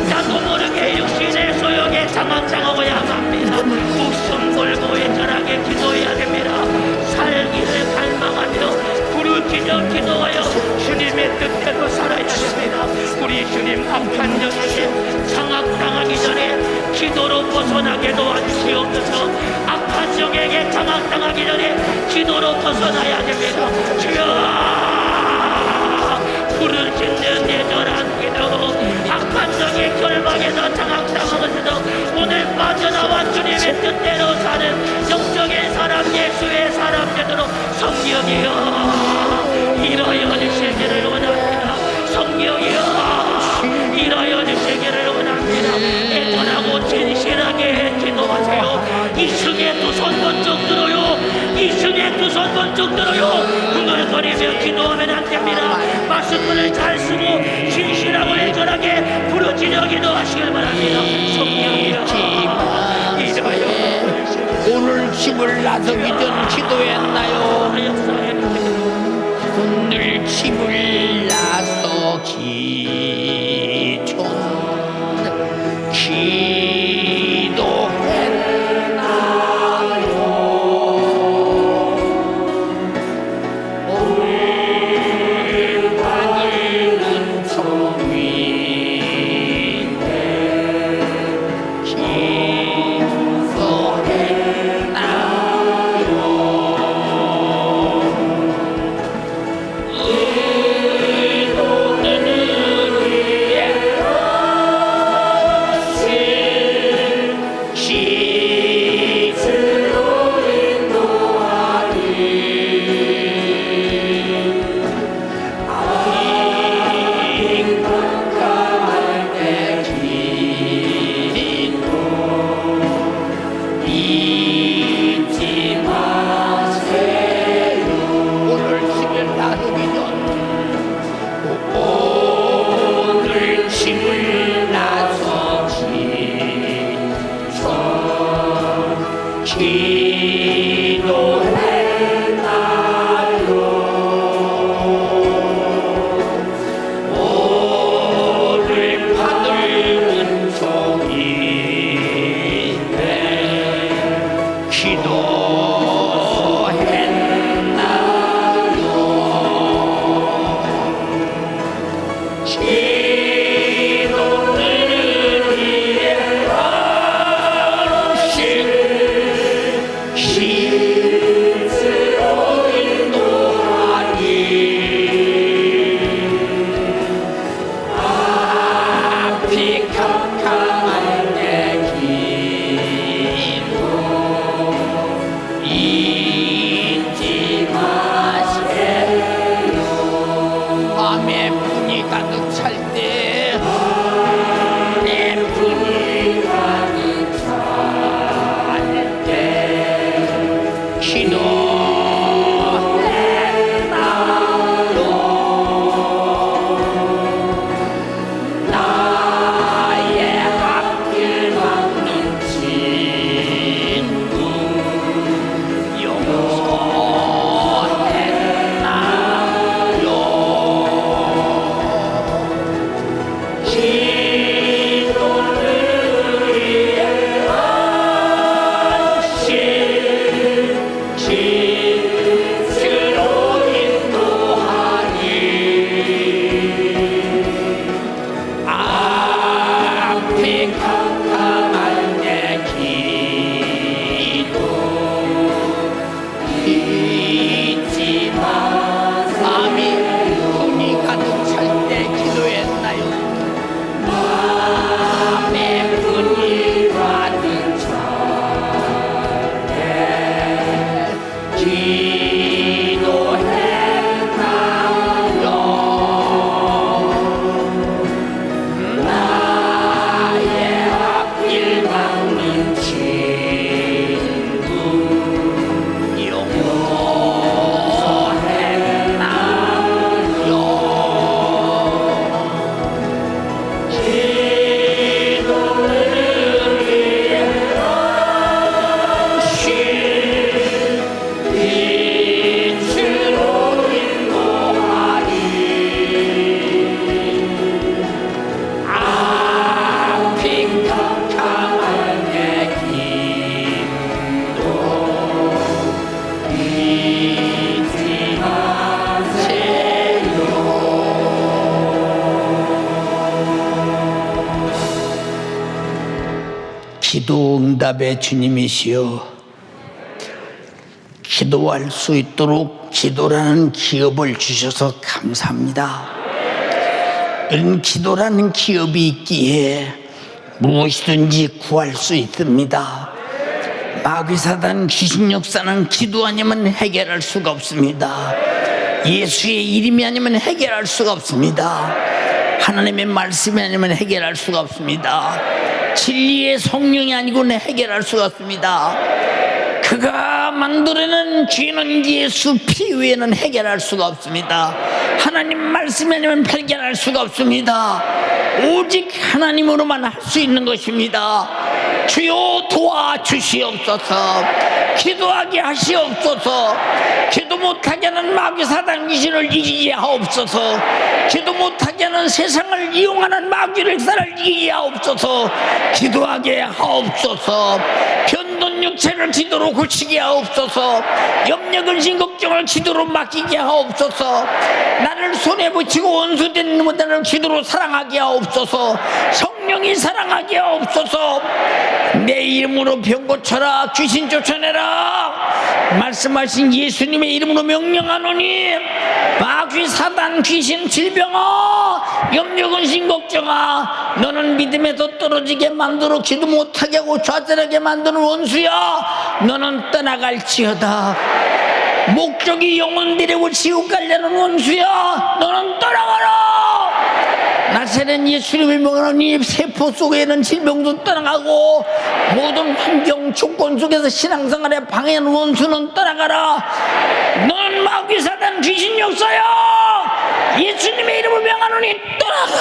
나도 모르게 육신의 소욕에 장악당하고야 합니다. 목숨 걸고 애절하게 기도해야 됩니다. 살기를 갈망하며 부르짖어 기도하여 주님의 뜻대로 살아야 됩니다. 우리 주님 악한 영에게 장악당하기 전에 기도로 벗어나게 도와주시옵소서. 악한 영에게 장악당하기 전에 기도로 벗어나야 됩니다. 주여 부르짖는 애절한 기도, 악한 영의 결박에서 장악당하면서도 오늘 빠져나와 주님의 뜻대로 사는 영적인 사람, 예수의 사람 되도록 성령이여 일하여 주시기를 원합니다. 성령이여 일하여 주시기를 원합니다. 애절하고 진실하게 기도하세요. 이승의 두 손 번쩍 들어요. 이승의 두 손 번쩍 들어요. 흥얼거리며 기도하면 안 됩니다. 마스크를 잘 쓰고 진실하고 애절하게 부르짖어 기도하시길 바랍니다. 성령이여 일하여 오늘 집을 나서기 전 기도했나요? 오늘 집을 나서기 전 기도했나요? 오늘 하늘은 성위에 기도했나요? 오를 받을 은총이네 기도했나요 기도를 위해 하신 시스로 인도하니 앞이 캄캄한 내 기도 잊지 마세요 밤에 분이 가득 찰 때 내 분이 가득 찰 때 기도했나요 나의 앞길 막는 친구 용서했나요 기도를 위해 하신 진스로 인도하니 앞이 캄캄한 내 기도 잊지 마 밤이 분이 가득 찰 때 기도했나요 밤에 분이 가득 찰 때 기도했나요 나의 앞길 막는 친구 용서했나요 기도를 위해 하신 빛으로 인도하니 앞이 캄캄한 내 길도 잊지 마세요 기도 응답의 주님이시여 기도할 수 있도록 기도라는 기업을 주셔서 감사합니다. 이런 기도라는 기업이 있기에 무엇이든지 구할 수 있습니다. 마귀 사단 귀신 역사는 기도 아니면 해결할 수가 없습니다. 예수의 이름이 아니면 해결할 수가 없습니다. 하나님의 말씀이 아니면 해결할 수가 없습니다. 진리의 성령이 아니고는 해결할 수가 없습니다. 그가 만들어낸 죄는 예수 피 외에는 해결할 수가 없습니다. 하나님 말씀이 아니면 해결할 수가 없습니다. 오직 하나님으로만 할 수 있는 것입니다. 주여 도와주시옵소서. 기도하게 하시옵소서. 기도 못하게 하는 마귀 사단 귀신을 이기게 하옵소서. 기도 못하게 하는 세상을 이용하는 마귀를 이기게 하옵소서. 기도하게 하옵소서. 변돈 육체를 기도로 고치게 하옵소서. 염려 근심 걱정을 기도로 맡기게 하옵소서. 나를 손에 붙이고 원수된 나를 기도로 사랑하게 하옵소서. 성령이 사랑하게 하옵소서. 내 이름으로 병 고쳐라, 귀신 쫓아내라 말씀하신 예수님의 이름으로 명령하노니 마귀 사단 귀신 질병아 염려 근심 걱정아 너는 믿음에서 떨어지게 만들어 기도 못하게 하고 좌절하게 만드는 원수야 너는 떠나갈지어다. 목적이 영혼 데리고 지옥 가려는 원수야 너는 떠나가라. 나세는 예수님을 명하노니 세포 속에 있는 질병도 떠나가고 모든 환경 조건 속에서 신앙생활에 방해하는 원수는 떠나가라. 너는 마귀 사단 귀신 역사야 예수님의 이름을 명하노니 떠나가.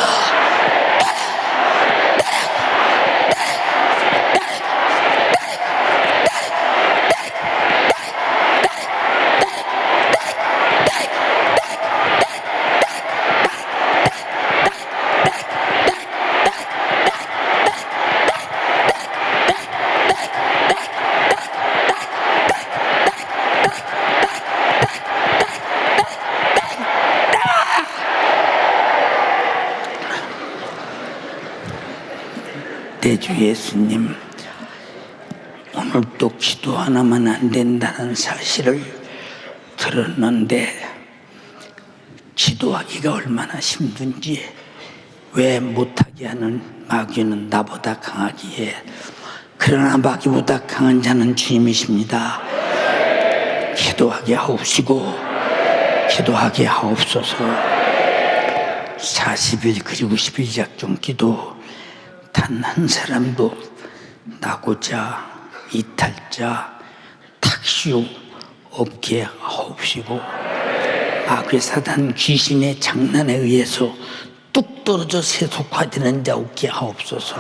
내 주 예수님, 오늘 또 기도 하나만 안 된다는 사실을 들었는데 기도하기가 얼마나 힘든지, 왜 못하게 하는 마귀는 나보다 강하기에 그러나 마귀보다 강한 자는 주님이십니다. 기도하게 하옵시고 기도하게 하옵소서. 40일 그리고 10일 작정 기도 단 한 사람도 나고자 이탈자 탁시오 없게 하옵시고, 마귀 사단 귀신의 장난에 의해서 뚝 떨어져 세속화되는 자 없게 하옵소서.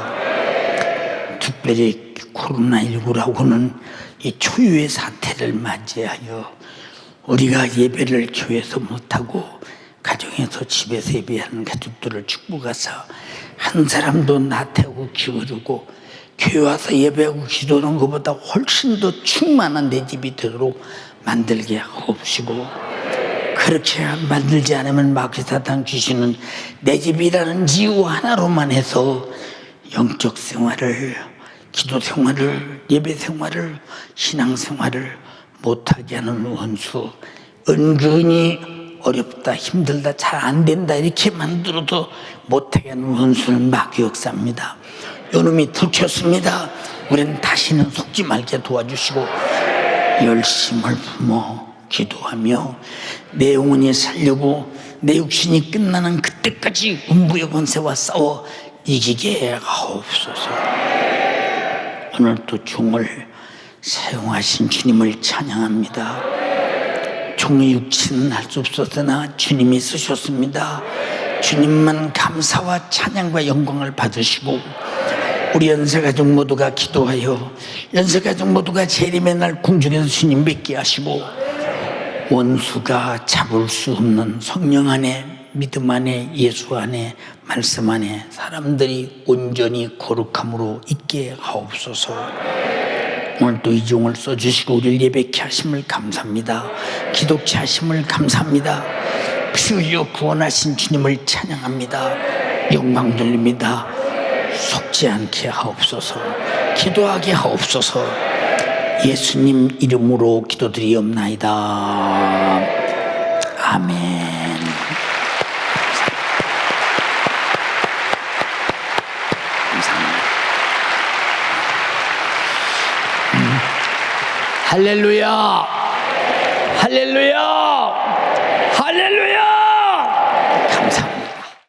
특별히 코로나19라고는 이 초유의 사태를 맞이하여 우리가 예배를 교회에서 못하고 가정에서 집에서 예배하는 가족들을 축복하사 한 사람도 나태하고 기울이고 교회 와서 예배하고 기도하는 것보다 훨씬 더 충만한 내 집이 되도록 만들게 하옵시고, 그렇게 만들지 않으면 마귀 사단 귀신은 내 집이라는 이유 하나로만 해서 영적 생활을, 기도 생활을, 예배 생활을, 신앙 생활을 못하게 하는 원수, 은근히 어렵다, 힘들다, 잘 안 된다 이렇게 만들어도 못하게 하는 원수는 마귀 역사입니다. 요놈이 들켰습니다. 우리는 다시는 속지 말게 도와주시고 열심을 품어 기도하며 내 영혼이 살려고 내 육신이 끝나는 그때까지 음부의 권세와 싸워 이기게 하옵소서. 오늘 또 종을 사용하신 주님을 찬양합니다. 종의 육신은 할 수 없었으나 주님이 쓰셨습니다. 주님만 감사와 찬양과 영광을 받으시고 우리 연세가족 모두가 기도하여 연세가족 모두가 재림의 날 궁중에서 주님 뵙게 하시고, 원수가 잡을 수 없는 성령 안에, 믿음 안에, 예수 안에, 말씀 안에 사람들이 온전히 거룩함으로 있게 하옵소서. 오늘 또 이 종을 써주시고 우리를 예배케 하심을 감사합니다. 기독케 하심을 감사합니다. 피 흘려 구원하신 주님을 찬양합니다. 영광 돌립니다. 속지 않게 하옵소서. 기도하게 하옵소서. 예수님 이름으로 기도드리옵나이다. 아멘. 감사합니다. 할렐루야, 할렐루야.